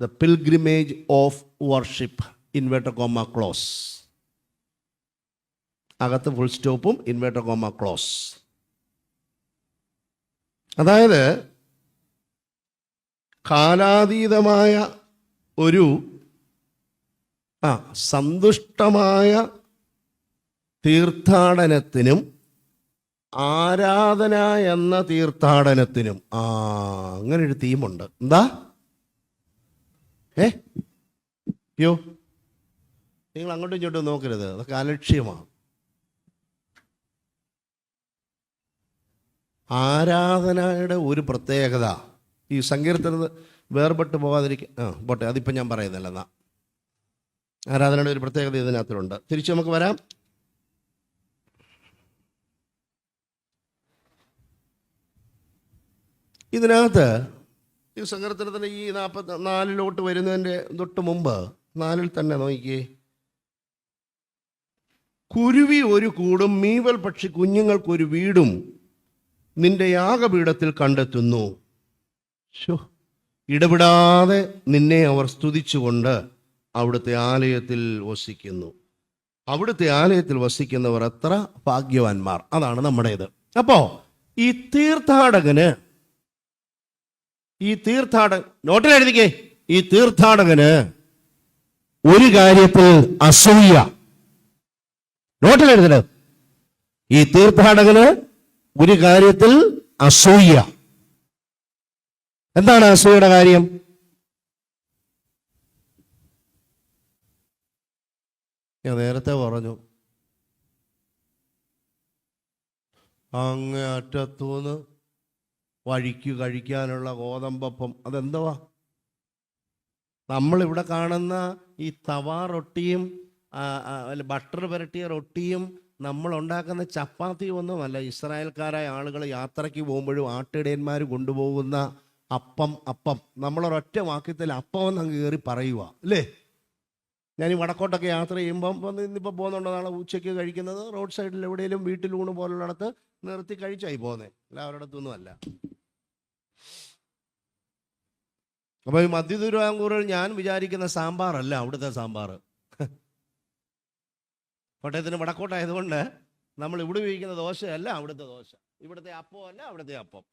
the pilgrimage of worship, inverter comma close. അകത്ത് ഫുൾ സ്റ്റോപ്പും ഇൻവേർട്ടർ കോമ ക്ലോസ്. അതായത് കാലാതീതമായ ഒരു സന്തുഷ്ടമായ തീർത്ഥാടനത്തിനും ആരാധന എന്ന തീർത്ഥാടനത്തിനും അങ്ങനെ ഒരു തീമുണ്ട്. എന്താ? അയ്യോ, നിങ്ങൾ അങ്ങോട്ടും ഇങ്ങോട്ടും നോക്കരുത്, അതൊക്കെ അലക്ഷ്യമാണ്. ആരാധനയുടെ ഒരു പ്രത്യേകത ഈ സങ്കീർത്തനത്തിൽ വേർപെട്ട് പോകാതിരിക്കും. പോട്ടെ, അതിപ്പം ഞാൻ പറയുന്നില്ല. എന്നാ ആരാധനയുടെ ഒരു പ്രത്യേകത ഇതിനകത്തുണ്ട്. തിരിച്ചു നമുക്ക് വരാം. ഇതിനകത്ത് ഈ സങ്കീർത്തനത്തിന് ഈ 44 വരുന്നതിൻ്റെ തൊട്ട് മുമ്പ് 4 തന്നെ നോക്കിയേ. കുരുവി ഒരു കൂടും, മീവൽ പക്ഷി കുഞ്ഞുങ്ങൾക്കൊരു വീടും നിന്റെ യാഗപീഠത്തിൽ കണ്ടെത്തുന്നു. ഇടപെടാതെ നിന്നെ അവർ സ്തുതിച്ചുകൊണ്ട് അവിടുത്തെ ആലയത്തിൽ വസിക്കുന്നു. അവിടുത്തെ ആലയത്തിൽ വസിക്കുന്നവർ എത്ര ഭാഗ്യവാന്മാർ. അതാണ് നമ്മുടേത്. അപ്പോ ഈ തീർത്ഥാടകന് നോട്ടിലെഴുതിക്കേ, ഈ തീർത്ഥാടകന് ഒരു കാര്യത്തിൽ അസൂയ. നോട്ടിലെഴുതരുത്. ഈ തീർത്ഥാടകന് ഒരു കാര്യത്തിൽ അസൂയ. എന്താണ് അസൂയയുടെ കാര്യം? ഞാൻ നേരത്തെ പറഞ്ഞു, അങ്ങ് അറ്റത്തൂന്ന് വഴിക്ക് കഴിക്കാനുള്ള ഗോതമ്പപ്പം. അതെന്തുവാ? നമ്മളിവിടെ കാണുന്ന ഈ തവാ റൊട്ടിയും ബട്ടർ പുരട്ടിയ റൊട്ടിയും നമ്മൾ ഉണ്ടാക്കുന്ന ചപ്പാത്തിയും ഒന്നുമല്ല. ഇസ്രായേൽക്കാരായ ആളുകൾ യാത്രയ്ക്ക് പോകുമ്പോഴും ആട്ടിടയന്മാർ കൊണ്ടുപോകുന്ന അപ്പം നമ്മളൊരൊറ്റ വാക്യത്തിൽ അപ്പം എന്ന് അങ്ങ് കയറി പറയുക അല്ലേ? ഞാൻ ഈ വടക്കോട്ടൊക്കെ യാത്ര ചെയ്യുമ്പം ഇന്നിപ്പോൾ പോകുന്നുണ്ടോ, നാളെ ഉച്ചയ്ക്ക് കഴിക്കുന്നത് റോഡ് സൈഡിൽ എവിടെയെങ്കിലും വീട്ടിലൂണ് പോലുള്ളിടത്ത് നിർത്തി കഴിച്ചായി പോകുന്നത്, എല്ലാവരിടത്തൊന്നും അല്ല. അപ്പോൾ ഈ മധ്യ തിരുവിതാംകൂറിൽ ഞാൻ വിചാരിക്കുന്ന സാമ്പാറല്ല അവിടുത്തെ സാമ്പാർ. കോട്ടയത്തിന് വടക്കോട്ടായതുകൊണ്ട് നമ്മൾ ഇവിടെ ഉപയോഗിക്കുന്ന ദോശയല്ല അവിടുത്തെ ദോശ, ഇവിടുത്തെ അപ്പമല്ല അവിടുത്തെ അപ്പം.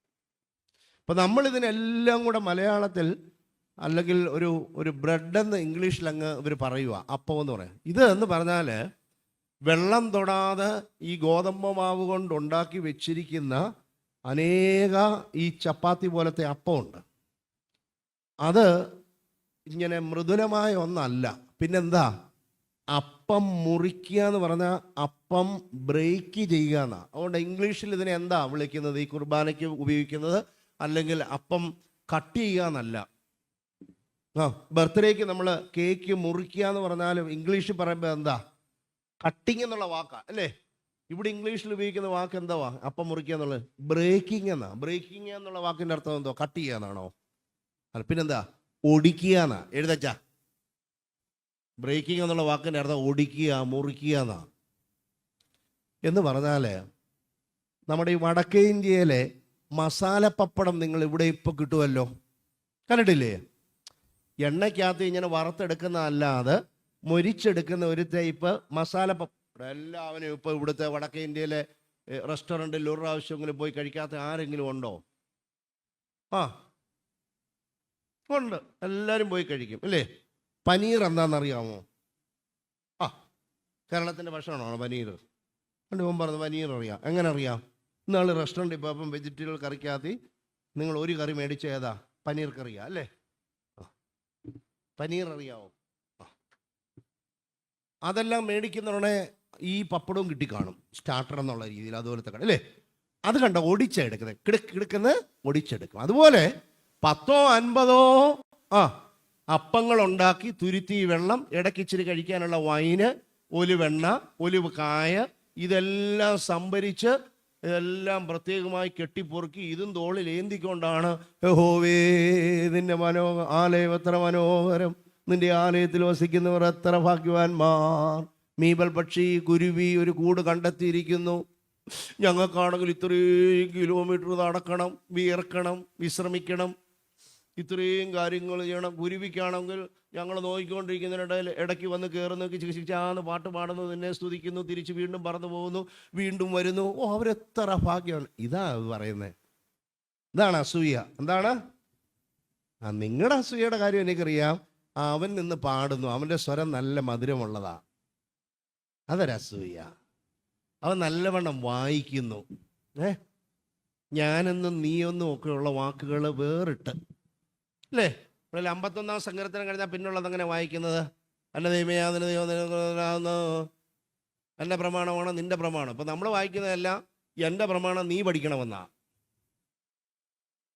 അപ്പം നമ്മളിതിനെല്ലാം കൂടെ മലയാളത്തിൽ അല്ലെങ്കിൽ ഒരു ബ്രെഡെന്ന് ഇംഗ്ലീഷിൽ അങ്ങ് ഇവർ പറയുക, അപ്പം എന്ന് പറയാം. ഇത് എന്ന് പറഞ്ഞാൽ വെള്ളം തൊടാതെ ഈ ഗോതമ്പ് മാവ് കൊണ്ടുണ്ടാക്കി വെച്ചിരിക്കുന്ന അനേക ഈ ചപ്പാത്തി പോലത്തെ അപ്പമുണ്ട്. അത് ഇങ്ങനെ മൃദുലമായ ഒന്നല്ല. പിന്നെന്താ? അപ്പം മുറിക്കുക എന്ന് പറഞ്ഞാൽ അപ്പം ബ്രേക്ക് ചെയ്യുക എന്നാണ്. അതുകൊണ്ട് ഇംഗ്ലീഷിൽ ഇതിനെ എന്താ വിളിക്കുന്നത്, ഈ കുർബാനയ്ക്ക് ഉപയോഗിക്കുന്നത്? അല്ലെങ്കിൽ അപ്പം കട്ട് ചെയ്യുക എന്നല്ല. ബർത്ത്ഡേക്ക് നമ്മൾ കേക്ക് മുറിക്കുക എന്ന് പറഞ്ഞാലും ഇംഗ്ലീഷിൽ പറയുമ്പോൾ എന്താ? കട്ടിങ് എന്നുള്ള വാക്കാ അല്ലേ? ഇവിടെ ഇംഗ്ലീഷിൽ ഉപയോഗിക്കുന്ന വാക്ക് എന്താ? അപ്പം മുറിക്കുക എന്നുള്ളത് ബ്രേക്കിംഗ് എന്നാ. ബ്രേക്കിംഗ് എന്നുള്ള വാക്കിൻ്റെ അർത്ഥം എന്തോ? കട്ട് ചെയ്യുക എന്നാണോ? അല്ല, പിന്നെന്താ? ഒടിക്കുക എന്നാ. എഴുതച്ചാ, ബ്രേക്കിംഗ് എന്നുള്ള വാക്കിൻ്റെ അർത്ഥം ഒടിക്കുക, മുറിക്കുക എന്നാ. എന്ന് പറഞ്ഞാൽ നമ്മുടെ ഈ വടക്കേ ഇന്ത്യയിലെ മസാല പപ്പടം നിങ്ങൾ ഇവിടെ ഇപ്പോൾ കിട്ടുമല്ലോ, കണ്ടിട്ടില്ലേ? എണ്ണയ്ക്കകത്ത് ഇങ്ങനെ വറുത്തെടുക്കുന്ന അല്ലാതെ മൊരിച്ചെടുക്കുന്ന ഒരു ടൈപ്പ് മസാല പപ്പടം എല്ലാവരും ഇപ്പോൾ ഇവിടുത്തെ വടക്കേ ഇന്ത്യയിലെ റെസ്റ്റോറൻറ്റിൽ ഒരു പ്രാവശ്യമെങ്കിലും പോയി കഴിക്കാത്ത ആരെങ്കിലും ഉണ്ടോ? ഉണ്ട്, എല്ലാവരും പോയി കഴിക്കും അല്ലേ? പനീർ എന്താണെന്നറിയാമോ? കേരളത്തിൻ്റെ ഭക്ഷണമാണോ പനീർ? പണ്ട് മുമ്പ് പറഞ്ഞു പനീർ അറിയാം. എങ്ങനെ അറിയാം? ഇന്നാൾ റെസ്റ്റോറൻറ്റിൽ പോയപ്പം വെജിറ്റബിൾ കറിക്കകത്ത് നിങ്ങൾ ഒരു കറി മേടിച്ച ഏതാ? പനീർ കറിയാ അല്ലേ? പനീർ അറിയാമോ? അതെല്ലാം മേടിക്കുന്നവരുടെ ഈ പപ്പടവും കിട്ടിക്കാണും സ്റ്റാർട്ടർ എന്നുള്ള രീതിയിൽ, അതുപോലത്തെ കട അല്ലേ? അത് കണ്ട ഒടിച്ചെടുക്കുന്നത്, കിടക്കുന്നത് ഒടിച്ചെടുക്കും. അതുപോലെ 10 50 അപ്പങ്ങൾ ഉണ്ടാക്കി തുരുത്തി വെള്ളം, ഇടയ്ക്ക് ഇച്ചിരി കഴിക്കാനുള്ള വൈന്, ഒലിവെണ്ണ, ഒലിവ് കായ, ഇതെല്ലാം സംഭരിച്ച് ഇതെല്ലാം പ്രത്യേകമായി കെട്ടിപ്പൊറുക്കി ഇതും തോളിൽ ഏന്തിക്കൊണ്ടാണ് യഹോവേ നിന്റെ ആലയം എത്ര മനോഹരം, നിന്റെ ആലയത്തിൽ വസിക്കുന്നവർ എത്ര ഭാഗ്യവാന്മാർ, മീബൽ പക്ഷി കുരുവി ഒരു കൂട് കണ്ടെത്തിയിരിക്കുന്നു. ഞങ്ങൾക്കാണെങ്കിൽ ഇത്രയും കിലോമീറ്റർ നടക്കണം, വിയർക്കണം, വിശ്രമിക്കണം, ഇത്രയും കാര്യങ്ങൾ ചെയ്യണം. കുരുവിക്കാണെങ്കിൽ ഞങ്ങൾ നോക്കിക്കൊണ്ടിരിക്കുന്നതിനിടയിൽ ഇടയ്ക്ക് വന്ന് കയറുന്നു, ചികിത്സിച്ചാന്ന് പാട്ട് പാടുന്നു, നിന്നെ സ്തുതിക്കുന്നു, തിരിച്ച് വീണ്ടും പറന്നു പോകുന്നു, വീണ്ടും വരുന്നു. അവരെത്ര ഭാഗ്യമാണ്. ഇതാ പറയുന്നത്. ഇതാണ് അസൂയ. എന്താണ്? നിങ്ങളുടെ അസൂയയുടെ കാര്യം എനിക്കറിയാം. അവൻ നിന്ന് പാടുന്നു, അവൻ്റെ സ്വരം നല്ല മധുരമുള്ളതാ, അതൊരസൂയ. അവൻ നല്ലവണ്ണം വായിക്കുന്നു. ഞാനെന്നും നീയൊന്നും ഒക്കെയുള്ള വാക്കുകൾ വേറിട്ട് അല്ലേ? ഇവിടെ 51ാം സങ്കീർത്തനം കഴിഞ്ഞാൽ പിന്നുള്ളത് അങ്ങനെ വായിക്കുന്നത്, എൻ്റെ ദൈവമേ അതിന് ദൈവം എൻ്റെ പ്രമാണമാണ് നിൻ്റെ പ്രമാണം. ഇപ്പം നമ്മൾ വായിക്കുന്നതെല്ലാം എൻ്റെ പ്രമാണം നീ പഠിക്കണമെന്നാ.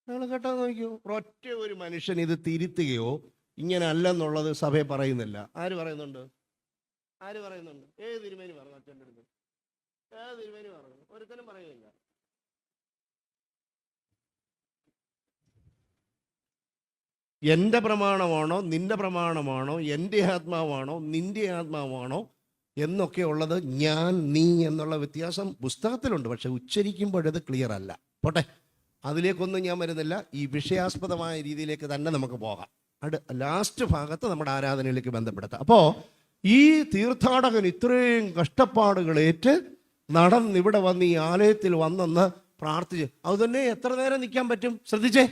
നിങ്ങൾ കേട്ടാൽ നോക്കിയോ, ഒറ്റ ഒരു മനുഷ്യൻ ഇത് തിരുത്തുകയോ ഇങ്ങനെ അല്ലെന്നുള്ളത് സഭയെ പറയുന്നില്ല. ആര് പറയുന്നുണ്ട്? ഏത് തിരുമേനി പറഞ്ഞു? അച്ഛൻ്റെ അടുത്ത് ഏത് തിരുമേനി പറഞ്ഞു? ഒരുത്തനും പറയുന്നില്ല. എൻ്റെ പ്രമാണമാണോ നിൻ്റെ പ്രമാണമാണോ, എൻ്റെ ആത്മാവാണോ നിൻ്റെ ആത്മാവാണോ എന്നൊക്കെ ഉള്ളത് ഞാൻ നീ എന്നുള്ള വ്യത്യാസം പുസ്തകത്തിലുണ്ട്. പക്ഷെ ഉച്ചരിക്കുമ്പോഴത് ക്ലിയർ അല്ല. പോട്ടെ, അതിലേക്കൊന്നും ഞാൻ വരുന്നില്ല. ഈ വിഷയാസ്പദമായ രീതിയിലേക്ക് തന്നെ നമുക്ക് പോകാം. ലാസ്റ്റ് ഭാഗത്ത് നമ്മുടെ ആരാധനയിലേക്ക് ബന്ധപ്പെടുത്താം. അപ്പോൾ ഈ തീർത്ഥാടകൻ ഇത്രയും കഷ്ടപ്പാടുകളേറ്റ് നടന്നിവിടെ വന്ന് ഈ ആലയത്തിൽ വന്നെന്ന് പ്രാർത്ഥിച്ച്, അതുതന്നെ എത്ര നേരം നിൽക്കാൻ പറ്റും? ശ്രദ്ധിച്ചേ,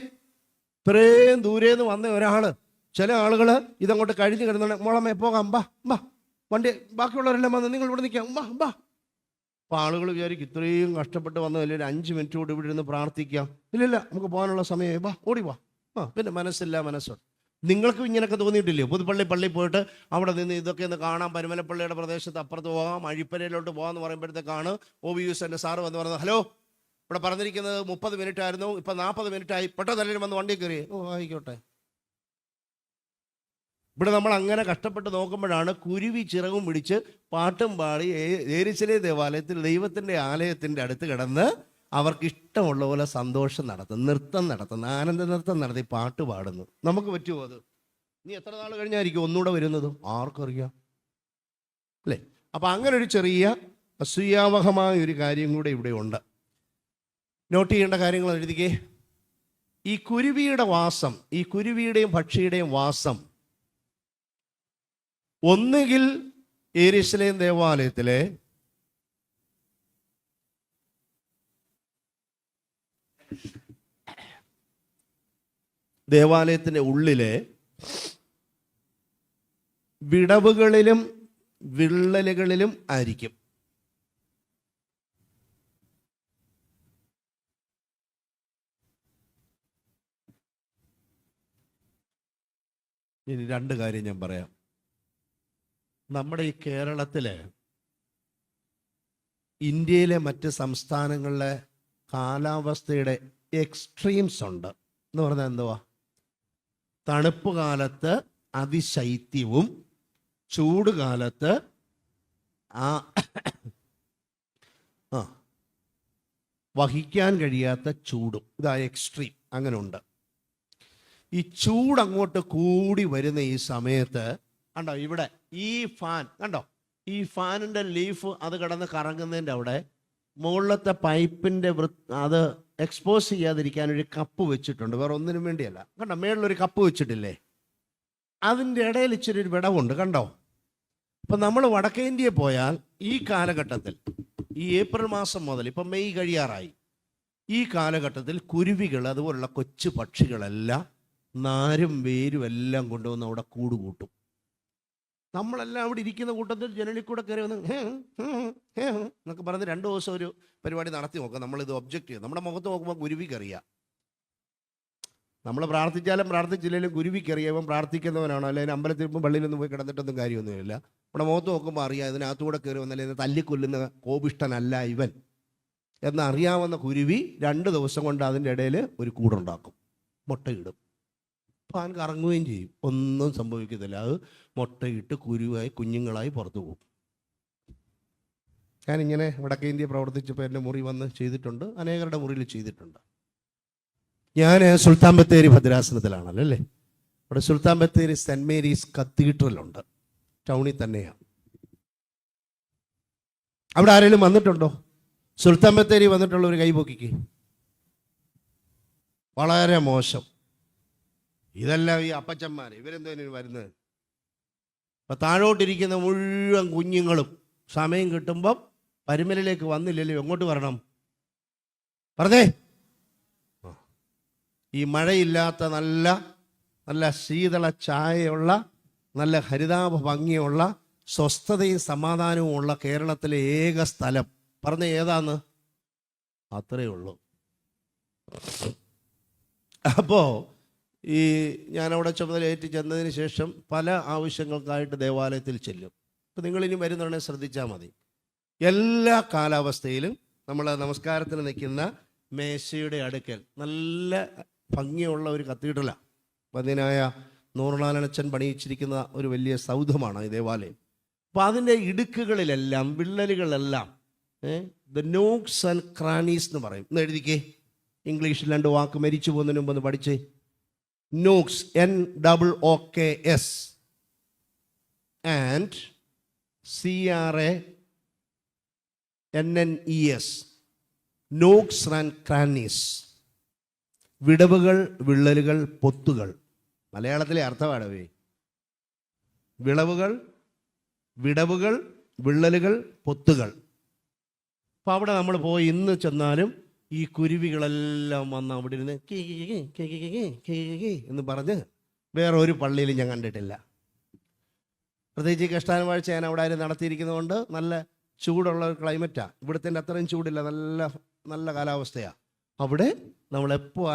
ഇത്രയും ദൂരേന്ന് വന്ന ഒരാൾ, ചില ആളുകൾ ഇതങ്ങോട്ട് കഴിഞ്ഞ് കിടന്നാണ്, മോളമ്മേ പോകാം, ബാ വണ്ടി, ബാക്കിയുള്ളവരെല്ലാം വന്ന് നിങ്ങൾ ഇവിടെ നിൽക്കാം, ബാ. അപ്പോൾ ആളുകൾ വിചാരിക്കും ഇത്രയും കഷ്ടപ്പെട്ട് വന്നതല്ലേ, ഒരു 5 മിനിറ്റ് കൂടി ഇവിടെ ഇരുന്ന് പ്രാർത്ഥിക്കാം. ഇല്ലില്ല, നമുക്ക് പോകാനുള്ള സമയമായി, ഓടി വാ. പിന്നെ മനസ്സുണ്ട്. നിങ്ങൾക്കും ഇങ്ങനെയൊക്കെ തോന്നിയിട്ടില്ലേ? പുതുപ്പള്ളി പോയിട്ട് അവിടെ നിന്ന് ഇതൊക്കെ ഒന്ന് കാണാം, പരുമലപ്പള്ളിയുടെ പ്രദേശത്ത് അപ്പുറത്ത് പോകാം, അഴിപ്പരയിലോട്ട് പോകാമെന്ന് പറയുമ്പോഴത്തേക്കാണ് OVUS എൻ്റെ സാറ് വന്ന് പറഞ്ഞത്, ഹലോ ഇവിടെ പറഞ്ഞിരിക്കുന്നത് 30 മിനിറ്റ് ആയിരുന്നു, ഇപ്പം 40 മിനിറ്റ് ആയി, പെട്ടെന്ന് എല്ലാവരും വന്ന് വണ്ടി കയറി. ആയിക്കോട്ടെ. ഇവിടെ നമ്മൾ അങ്ങനെ കഷ്ടപ്പെട്ട് നോക്കുമ്പോഴാണ് കുരുവി ചിറകും പിടിച്ച് പാട്ടും പാടി യെരൂശലേം ദേവാലയത്തിൽ ദൈവത്തിൻ്റെ ആലയത്തിൻ്റെ അടുത്ത് കിടന്ന് അവർക്ക് ഇഷ്ടമുള്ള പോലെ സന്തോഷം നടത്തുന്നു, നൃത്തം നടത്തുന്നു, ആനന്ദ നൃത്തം നടത്തി പാട്ട് പാടുന്നു. നമുക്ക് പറ്റുമോ അത്? നീ എത്ര നാൾ കഴിഞ്ഞായിരിക്കും ഒന്നുകൂടെ വരുന്നത്? ആർക്കറിയാം അല്ലേ? അപ്പം അങ്ങനെ ഒരു ചെറിയ അസൂയാവഹമായ ഒരു കാര്യം കൂടെ ഇവിടെ ഉണ്ട്. നോട്ട് ചെയ്യേണ്ട കാര്യങ്ങൾ എഴുതിക്കേ. ഈ കുരുവിയുടെ വാസം, ഈ കുരുവിയുടെയും പക്ഷിയുടെയും വാസം ഒന്നുകിൽ യെരൂശലേം ദേവാലയത്തിലെ ദേവാലയത്തിൻ്റെ ഉള്ളിലെ വിടവുകളിലും വിള്ളലുകളിലും ആയിരിക്കും. ഇനി രണ്ട് കാര്യം ഞാൻ പറയാം. നമ്മുടെ ഈ കേരളത്തിലെ ഇന്ത്യയിലെ മറ്റ് സംസ്ഥാനങ്ങളിലെ കാലാവസ്ഥയുടെ എക്സ്ട്രീംസ് ഉണ്ട്. എന്ന് പറഞ്ഞാൽ എന്തുവാ? തണുപ്പ് കാലത്ത് അതിശൈത്യവും ചൂട് കാലത്ത് വഹിക്കാൻ കഴിയാത്ത ചൂടും. ഇതാ എക്സ്ട്രീം. അങ്ങനെ ഉണ്ട്. ഈ ചൂട് അങ്ങോട്ട് കൂടി വരുന്ന ഈ സമയത്ത് കണ്ടോ, ഇവിടെ ഈ ഫാൻ കണ്ടോ, ഈ ഫാനിൻ്റെ ലീഫ് അത് കിടന്ന് കറങ്ങുന്നതിൻ്റെ അവിടെ മുകളിലത്തെ പൈപ്പിൻ്റെ അത് എക്സ്പോസ് ചെയ്യാതിരിക്കാൻ ഒരു കപ്പ് വെച്ചിട്ടുണ്ട്. വേറെ ഒന്നിനും വേണ്ടിയല്ല. കണ്ടോ, മേളിലൊരു കപ്പ് വെച്ചിട്ടില്ലേ? അതിൻ്റെ ഇടയിൽ ഇച്ചിരി ഒരു വിടവുണ്ട്. കണ്ടോ? ഇപ്പം നമ്മൾ വടക്കേ ഇന്ത്യയിൽ പോയാൽ ഈ കാലഘട്ടത്തിൽ, ഈ ഏപ്രിൽ മാസം മുതൽ ഇപ്പം മെയ് കഴിയാറായി, ഈ കാലഘട്ടത്തിൽ കുരുവികൾ അതുപോലുള്ള കൊച്ചു പക്ഷികളെല്ലാം നാരും വേരും എല്ലാം കൊണ്ടുവന്ന് അവിടെ കൂട് കൂട്ടും. നമ്മളെല്ലാം അവിടെ ഇരിക്കുന്ന കൂട്ടത്തിൽ ജനലിൽ കൂടെ കയറി വന്ന് എന്നൊക്കെ പറഞ്ഞ് 2 ദിവസം ഒരു പരിപാടി നടത്തി നോക്കാം. നമ്മളിത് ഒബ്ജക്റ്റ് ചെയ്യും. നമ്മുടെ മുഖത്ത് നോക്കുമ്പോൾ കുരുവിക്കറിയാം. നമ്മൾ പ്രാർത്ഥിച്ചാലും പ്രാർത്ഥിച്ചില്ലെങ്കിലും കുരുവിക്കറിയാം പ്രാർത്ഥിക്കുന്നവനാണോ, അല്ലെങ്കിൽ അമ്പലത്തിൽ ഇപ്പം പള്ളിയിലൊന്നും പോയി കിടന്നിട്ടൊന്നും കാര്യമൊന്നുമില്ല. നമ്മുടെ മുഖത്ത് നോക്കുമ്പോൾ അറിയാം ഇതിനകത്തുകൂടെ കയറി വന്നല്ലേ തല്ലിക്കൊല്ലുന്ന കോപിഷ്ടനല്ല ഇവൻ എന്നറിയാവുന്ന കുരുവി 2 ദിവസം കൊണ്ട് അതിൻ്റെ ഇടയിൽ ഒരു കൂടുണ്ടാക്കും, മുട്ടയിടും. ഫാൻ കറങ്ങുകയും ചെയ്യും. ഒന്നും സംഭവിക്കത്തില്ല. അത് മുട്ടയിട്ട് കുരുവായി കുഞ്ഞുങ്ങളായി പുറത്തു പോകും. ഞാനിങ്ങനെ വടക്കേ ഇന്ത്യ പ്രവർത്തിച്ചപ്പോൾ എൻ്റെ മുറി വന്ന് ചെയ്തിട്ടുണ്ട്, അനേകരുടെ മുറിയിൽ ചെയ്തിട്ടുണ്ട്. ഞാൻ സുൽത്താൻ ബത്തേരി ഭദ്രാസനത്തിലാണല്ലോ അല്ലേ. അവിടെ സുൽത്താൻ ബത്തേരി സെൻറ് മേരീസ് കത്തീഡ്രലുണ്ട്, ടൗണിൽ തന്നെയാണ്. അവിടെ ആരെങ്കിലും വന്നിട്ടുണ്ടോ? സുൽത്താൻ ബത്തേരി വന്നിട്ടുള്ള ഒരു കൈ പൊക്കിക്ക്. വളരെ മോശം. ഇതെല്ലാം ഈ അപ്പച്ചന്മാർ ഇവരെന്തോ വരുന്നത്. അപ്പം താഴോട്ടിരിക്കുന്ന മുഴുവൻ കുഞ്ഞുങ്ങളും സമയം കിട്ടുമ്പം പരുമലിലേക്ക് വന്നില്ലല്ലോ, എങ്ങോട്ട് വരണം? പറഞ്ഞേ. ഈ മഴയില്ലാത്ത നല്ല നല്ല ശീതള ചായയുള്ള നല്ല ഹരിതാഭ ഭംഗിയുള്ള സ്വസ്ഥതയും സമാധാനവും ഉള്ള കേരളത്തിലെ ഏക സ്ഥലം പറഞ്ഞ ഏതാന്ന്? അത്രയേ ഉള്ളൂ. അപ്പോൾ ഈ ഞാനവിടെ ചുമതലയേറ്റ് ചെന്നതിന് ശേഷം പല ആവശ്യങ്ങൾക്കായിട്ട് ദേവാലയത്തിൽ ചെല്ലും. അപ്പം നിങ്ങളിനി വരുന്നുണ്ടെങ്കിൽ ശ്രദ്ധിച്ചാൽ മതി. എല്ലാ കാലാവസ്ഥയിലും നമ്മൾ നമസ്കാരത്തിന് നിൽക്കുന്ന മേശയുടെ അടുക്കൽ നല്ല ഭംഗിയുള്ള ഒരു കത്തീഡ്രലാണ്. പതിനായ നൂറുനാലച്ചൻ പണിയിച്ചിരിക്കുന്ന ഒരു വലിയ സൗധമാണ് ഈ ദേവാലയം. അപ്പോൾ അതിൻ്റെ ഇടുക്കുകളിലെല്ലാം വിള്ളലുകളെല്ലാം ദ നോക്സ് ആൻഡ് ക്രാനീസ് എന്ന് പറയും. എന്ന് എഴുതിക്കേ. ഇംഗ്ലീഷിൽ 2 വാക്ക് മരിച്ചു പോകുന്നതിന് മുമ്പ് ഒന്ന് പഠിച്ചേ. Nooks, NOOKS and CRANNES, nooks and crannies. വിടവുകൾ, വിള്ളലുകൾ, പൊത്തുകൾ. മലയാളത്തിലെ അർത്ഥമാണവേ. വിടവുകൾ, വിള്ളലുകൾ, പൊത്തുകൾ. അപ്പോൾ അവിടെ നമ്മൾ പോയി ഇന്ന് ചെന്നാലും ഈ കുരുവികളെല്ലാം വന്ന് അവിടെ ഇരുന്ന് എന്ന് പറഞ്ഞ് വേറെ ഒരു പള്ളിയിൽ ഞാൻ കണ്ടിട്ടില്ല. പ്രത്യേകിച്ച് ഈ കഷ്ടാന വാഴ്ച ഞാൻ അവിടെ നടത്തിയിരിക്കുന്നതുകൊണ്ട് നല്ല ചൂടുള്ള ഒരു ക്ലൈമറ്റാണ്. ഇവിടുത്തെ അത്രയും ചൂടില്ല, നല്ല നല്ല കാലാവസ്ഥയാണ്. അവിടെ നമ്മളെപ്പോൾ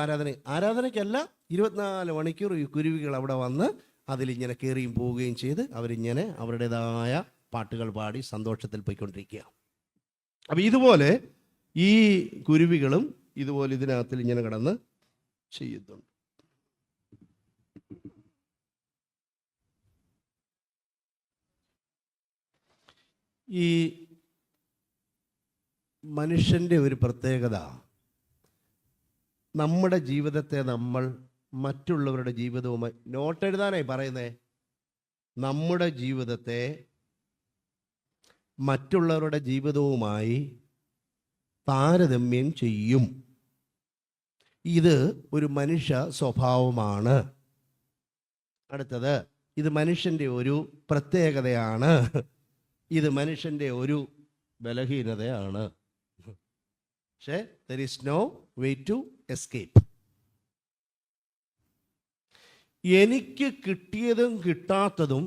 ആരാധനയ്ക്കല്ല 24 മണിക്കൂർ ഈ കുരുവികൾ അവിടെ വന്ന് അതിലിങ്ങനെ കയറിയും പോവുകയും ചെയ്ത് അവരിങ്ങനെ അവരുടേതായ പാട്ടുകൾ പാടി സന്തോഷത്തിൽ പോയിക്കൊണ്ടിരിക്കുക. അപ്പം ഇതുപോലെ ഈ കുരുവികളും ഇതുപോലെ ഇതിനകത്തിൽ ഇങ്ങനെ കിടന്ന് ചെയ്യുന്നുണ്ട്. ഈ മനുഷ്യൻ്റെ ഒരു പ്രത്യേകത, നമ്മുടെ ജീവിതത്തെ നമ്മൾ മറ്റുള്ളവരുടെ ജീവിതവുമായി, നോട്ട് എഴുതാനായി പറയുന്നേ, നമ്മുടെ ജീവിതത്തെ മറ്റുള്ളവരുടെ ജീവിതവുമായി താരതമ്യം ചെയ്യും. ഇത് ഒരു മനുഷ്യ സ്വഭാവമാണ്. അടുത്തത്, ഇത് മനുഷ്യൻ്റെ ഒരു പ്രത്യേകതയാണ്. ഇത് മനുഷ്യൻ്റെ ഒരു ബലഹീനതയാണ്. പക്ഷേ there is no way to escape. എനിക്ക് കിട്ടിയതും കിട്ടാത്തതും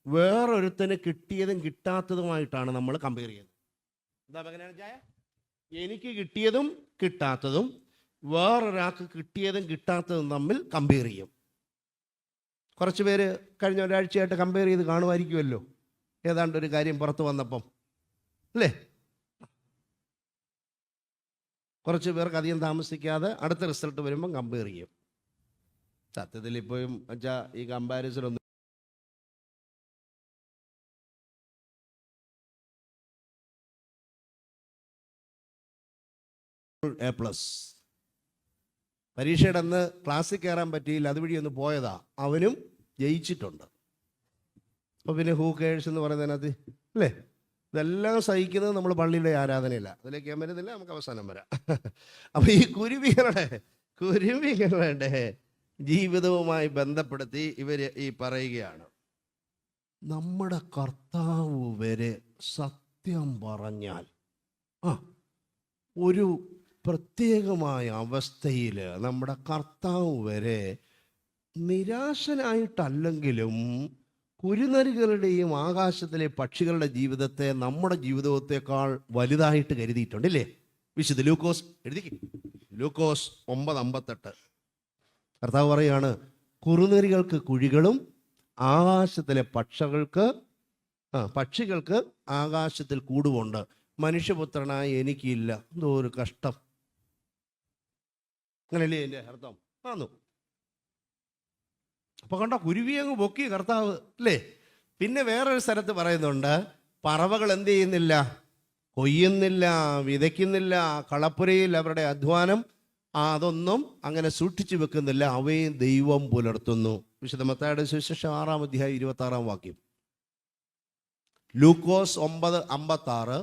വേറൊരുത്തന് കിട്ടിയതും കിട്ടാത്തതുമായിട്ടാണ് നമ്മൾ കമ്പയർ ചെയ്യുന്നത്. എന്താ മകനാണ് ചായ? എനിക്ക് കിട്ടിയതും കിട്ടാത്തതും വേറൊരാൾക്ക് കിട്ടിയതും കിട്ടാത്തതും തമ്മിൽ കമ്പയർ ചെയ്യും. കുറച്ച് പേര് കഴിഞ്ഞ ഒരാഴ്ചയായിട്ട് കമ്പയർ ചെയ്ത് കാണുമായിരിക്കുമല്ലോ, ഏതാണ്ട് ഒരു കാര്യം പുറത്ത് വന്നപ്പം അല്ലേ? കുറച്ച് പേർക്ക് അധികം താമസിക്കാതെ അടുത്ത റിസൾട്ട് വരുമ്പം കമ്പയർ ചെയ്യും. സത്യത്തിൽ ഇപ്പോഴും വെച്ചാൽ ഈ കമ്പാരിസൺ ഒന്നും A+. പരീക്ഷയുടെ അന്ന് ക്ലാസ്സിൽ കയറാൻ പറ്റിയില്ല, അതുവഴി ഒന്ന് പോയതാ, അവനും ജയിച്ചിട്ടുണ്ട്. അപ്പോൾ പിന്നെ ഹൂ കേഴ്സ് എന്ന് പറയുന്നതിനകത്ത് അല്ലേ, ഇതെല്ലാം സഹിക്കുന്നത് നമ്മൾ പള്ളിയുടെ ആരാധനയില്ല. അതിലേക്ക് ഞാൻ വരുന്നില്ല, നമുക്ക് അവസാനം വരാം. അപ്പോൾ ഈ കുരുവികളുടെ ജീവിതവുമായി ബന്ധപ്പെടുത്തി ഇവർ ഈ പറയുകയാണ്, നമ്മുടെ കർത്താവ് വരെ സത്യം പറഞ്ഞാൽ ഒരു പ്രത്യേകമായ അവസ്ഥയിൽ നമ്മുടെ കർത്താവ് വരെ നിരാശനായിട്ടല്ലെങ്കിലും കുരുനരികളുടെയും ആകാശത്തിലെ പക്ഷികളുടെ ജീവിതത്തെ നമ്മുടെ ജീവിതത്തെക്കാൾ വലുതായിട്ട് കരുതിയിട്ടുണ്ടല്ലേ? വിശുദ്ധ ലൂക്കോസ് എഴുതിക്കും, ലൂക്കോസ് 9:58 കർത്താവ് പറയാണ്, കുറുനരികൾക്ക് കുഴികളും ആകാശത്തിലെ പക്ഷികൾക്ക് ആകാശത്തിൽ കൂടുമുണ്ട്, മനുഷ്യപുത്രനായ എനിക്കില്ല. എന്തോ ഒരു കഷ്ടം. അങ്ങനല്ലേ എൻ്റെ അർത്ഥം? ആന്നു. അപ്പൊ കണ്ടോ, കുരുവി അങ്ങ് പൊക്കി കർത്താവ് അല്ലേ. പിന്നെ വേറൊരു സ്ഥലത്ത് പറയുന്നുണ്ട്, പറവകൾ എന്ത് ചെയ്യുന്നില്ല, കൊയ്യുന്നില്ല, വിതയ്ക്കുന്നില്ല, കളപ്പുരയിൽ അവരുടെ അധ്വാനം അതൊന്നും അങ്ങനെ സൂക്ഷിച്ചു വെക്കുന്നില്ല, അവയെ ദൈവം പുലർത്തുന്നു. വിശുദ്ധ മത്തായിയുടെ സുവിശേഷം 6:26 ലൂക്കോസ് 9:56,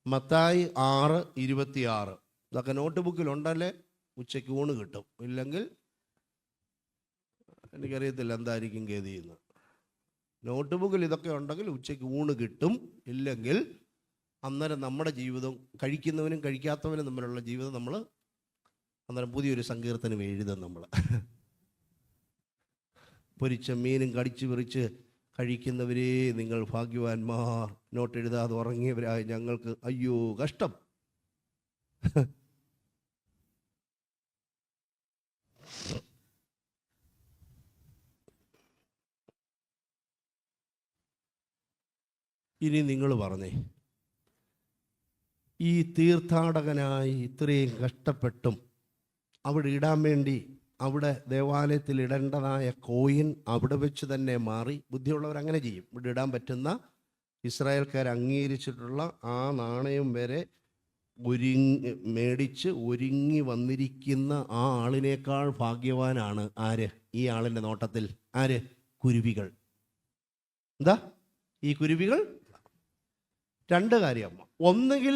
മത്തായി 6:26. ഇതൊക്കെ നോട്ട് ബുക്കിലുണ്ടല്ലേ ഉച്ചയ്ക്ക് ഊണ് കിട്ടും, ഇല്ലെങ്കിൽ എനിക്കറിയത്തില്ല എന്തായിരിക്കും ഗതി ചെയ്യുന്നത്. നോട്ട് ബുക്കിൽ ഇതൊക്കെ ഉണ്ടെങ്കിൽ ഉച്ചയ്ക്ക് ഊണ് കിട്ടും, ഇല്ലെങ്കിൽ അന്നേരം നമ്മുടെ ജീവിതം, കഴിക്കുന്നവനും കഴിക്കാത്തവനും തമ്മിലുള്ള ജീവിതം നമ്മൾ അന്നേരം പുതിയൊരു സങ്കീർത്തനം എഴുതും. നമ്മൾ പൊരിച്ച മീനും കടിച്ചു പിറിച്ച് കഴിക്കുന്നവരേ നിങ്ങൾ ഭാഗ്യവാന്മാർ, നോട്ട് എഴുതാതെ ഉറങ്ങിയവരായ ഞങ്ങൾക്ക് അയ്യോ കഷ്ടം. ഇനി നിങ്ങൾ പറഞ്ഞേ, ഈ തീർത്ഥാടകനായി ഇത്രയും കഷ്ടപ്പെട്ടും അവിടെ ഇടാൻ വേണ്ടി അവിടെ ദേവാലയത്തിൽ ഇടേണ്ടതായ കോയിൻ അവിടെ വെച്ച് തന്നെ മാറി. ബുദ്ധിയുള്ളവർ അങ്ങനെ ചെയ്യും. ഇവിടെ ഇടാൻ പറ്റുന്ന ഇസ്രായേൽക്കാർ അംഗീകരിച്ചിട്ടുള്ള ആ നാണയം വരെ മേടിച്ച് ഒരുങ്ങി വന്നിരിക്കുന്ന ആ ആളിനേക്കാൾ ഭാഗ്യവാനാണ് ആര്? ഈ ആളിൻ്റെ നോട്ടത്തിൽ ആര്? കുരുവികൾ. എന്താ ഈ കുരുവികൾ? രണ്ട് കാര്യം. ഒന്നുകിൽ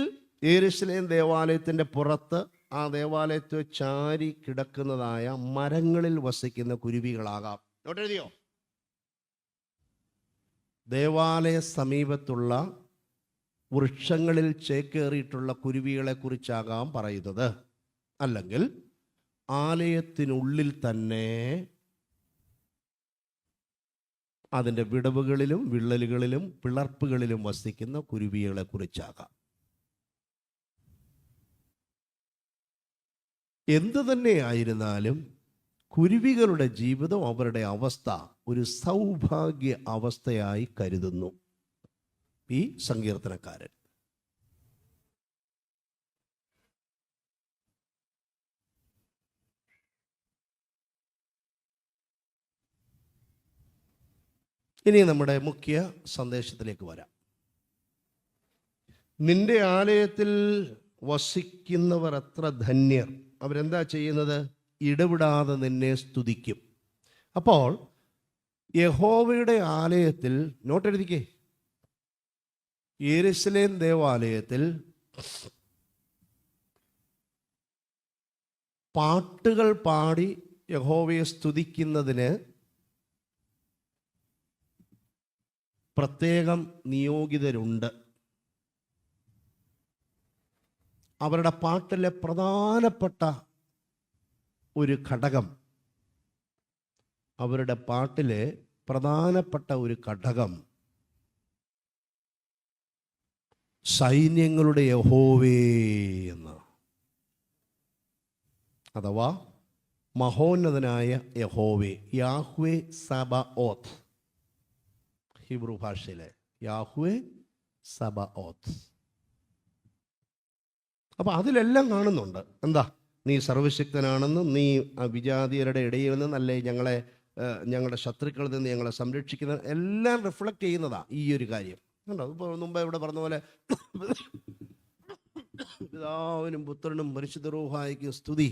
യെരൂശലേം ദേവാലയത്തിൻ്റെ പുറത്ത് ആ ദേവാലയത്തെ ചാരി കിടക്കുന്നതായ മരങ്ങളിൽ വസിക്കുന്ന കുരുവികളാകാം. നോട്ടെഴുതിയോ? ദേവാലയ സമീപത്തുള്ള വൃക്ഷങ്ങളിൽ ചേക്കേറിയിട്ടുള്ള കുരുവികളെ കുറിച്ചാകാം പറയുന്നത്. അല്ലെങ്കിൽ ആലയത്തിനുള്ളിൽ തന്നെ അതിൻ്റെ വിടവുകളിലും വിള്ളലുകളിലും പിളർപ്പുകളിലും വസിക്കുന്ന കുരുവികളെ കുറിച്ചാകാം. എന്തു തന്നെയായിരുന്നാലും കുരുവികളുടെ ജീവിതം, അവരുടെ അവസ്ഥ ഒരു സൗഭാഗ്യ അവസ്ഥയായി കരുതുന്നു ഈ സങ്കീർത്തനക്കാരൻ. ഇനി നമ്മുടെ മുഖ്യ സന്ദേശത്തിലേക്ക് വരാം. നിന്റെ ആലയത്തിൽ വസിക്കുന്നവർ എത്ര ധന്യർ. അവരെന്താ ചെയ്യുന്നത്? ഇടവിടാതെ നിന്നെ സ്തുതിക്കും. അപ്പോൾ യഹോവയുടെ ആലയത്തിൽ, നോട്ടെഴുതിക്കേ, യെരൂശലേം ദേവാലയത്തിൽ പാട്ടുകൾ പാടി യഹോവയെ സ്തുതിക്കുന്നതിന് പ്രത്യേകം നിയോഗിതരുണ്ട്. അവരുടെ പാട്ടിലെ പ്രധാനപ്പെട്ട ഒരു ഘടകം, സൈന്യങ്ങളുടെ യഹോവേ എന്ന്, അഥവാ മഹോന്നതനായ യഹോവേ, യാഹ്വേ സബഓത്ത്. ഹീബ്രു ഭാഷയിലെ യാഹ്വേ സബഓത്ത്. അപ്പോൾ അതിലെല്ലാം കാണുന്നുണ്ട്. എന്താ? നീ സർവശക്തനാണെന്നും നീ വിജാതിയരുടെ ഇടയിൽ നിന്നല്ലേ ഞങ്ങളുടെ ശത്രുക്കളിൽ നിന്ന് ഞങ്ങളെ സംരക്ഷിക്കുന്ന, എല്ലാം റിഫ്ലക്റ്റ് ചെയ്യുന്നതാണ് ഈ ഒരു കാര്യം. കണ്ടോ? ഇപ്പോൾ മുമ്പ് ഇവിടെ പറഞ്ഞ പോലെ പിതാവിനും പുത്രനും പരിശുദ്ധ റൂഹായിക്കും സ്തുതി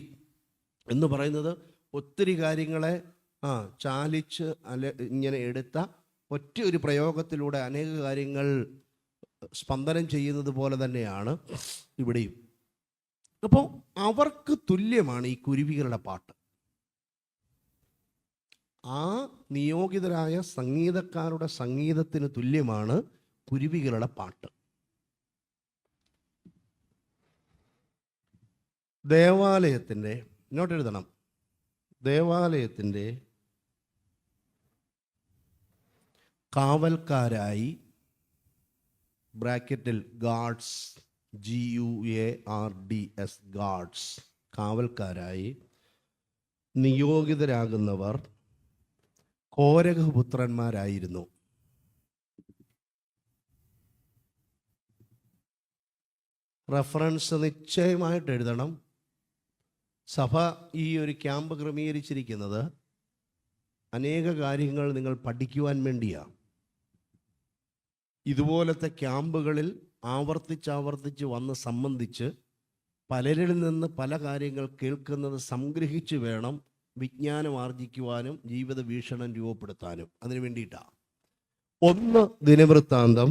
എന്ന് പറയുന്നത് ഒത്തിരി കാര്യങ്ങളെ ചാലിച്ച് ഇങ്ങനെ എടുത്ത ഒറ്റ ഒരു പ്രയോഗത്തിലൂടെ അനേക കാര്യങ്ങൾ സ്പന്ദനം ചെയ്യുന്നത് പോലെ തന്നെയാണ് ഇവിടെയും. അപ്പോൾ അവർക്ക് തുല്യമാണ് ഈ കുരുവികളുടെ പാട്ട്. ആ നിയോഗിതരായ സംഗീതക്കാരുടെ സംഗീതത്തിന് തുല്യമാണ് കുരുവികളുടെ പാട്ട്. ദേവാലയത്തിൻ്റെ, ഇങ്ങോട്ട് എഴുതണം, ദേവാലയത്തിൻ്റെ കാവൽക്കാരായി, ബ്രാക്കറ്റിൽ ഗാർഡ്സ്, GUARDS, ഗാർഡ്സ്, കാവൽക്കാരായി നിയോഗിതരാകുന്നവർ കോരഹപുത്രന്മാരായിരുന്നു. റഫറൻസ് നിശ്ചയമായിട്ട് എഴുതണം. സഭ ഈ ഒരു ക്യാമ്പ് ക്രമീകരിച്ചിരിക്കുന്നത് അനേക കാര്യങ്ങൾ നിങ്ങൾ പഠിക്കുവാൻ വേണ്ടിയാണ്. ഇതുപോലത്തെ ക്യാമ്പുകളിൽ ആവർത്തിച്ച് വന്ന് സംബന്ധിച്ച് പലരിൽ നിന്ന് പല കാര്യങ്ങൾ കേൾക്കുന്നത് സംഗ്രഹിച്ച് വേണം വിജ്ഞാനം ആർജിക്കുവാനും ജീവിത വീക്ഷണം രൂപപ്പെടുത്താനും. അതിനു വേണ്ടിയിട്ടാണ്. 1 ദിനവൃത്താന്തം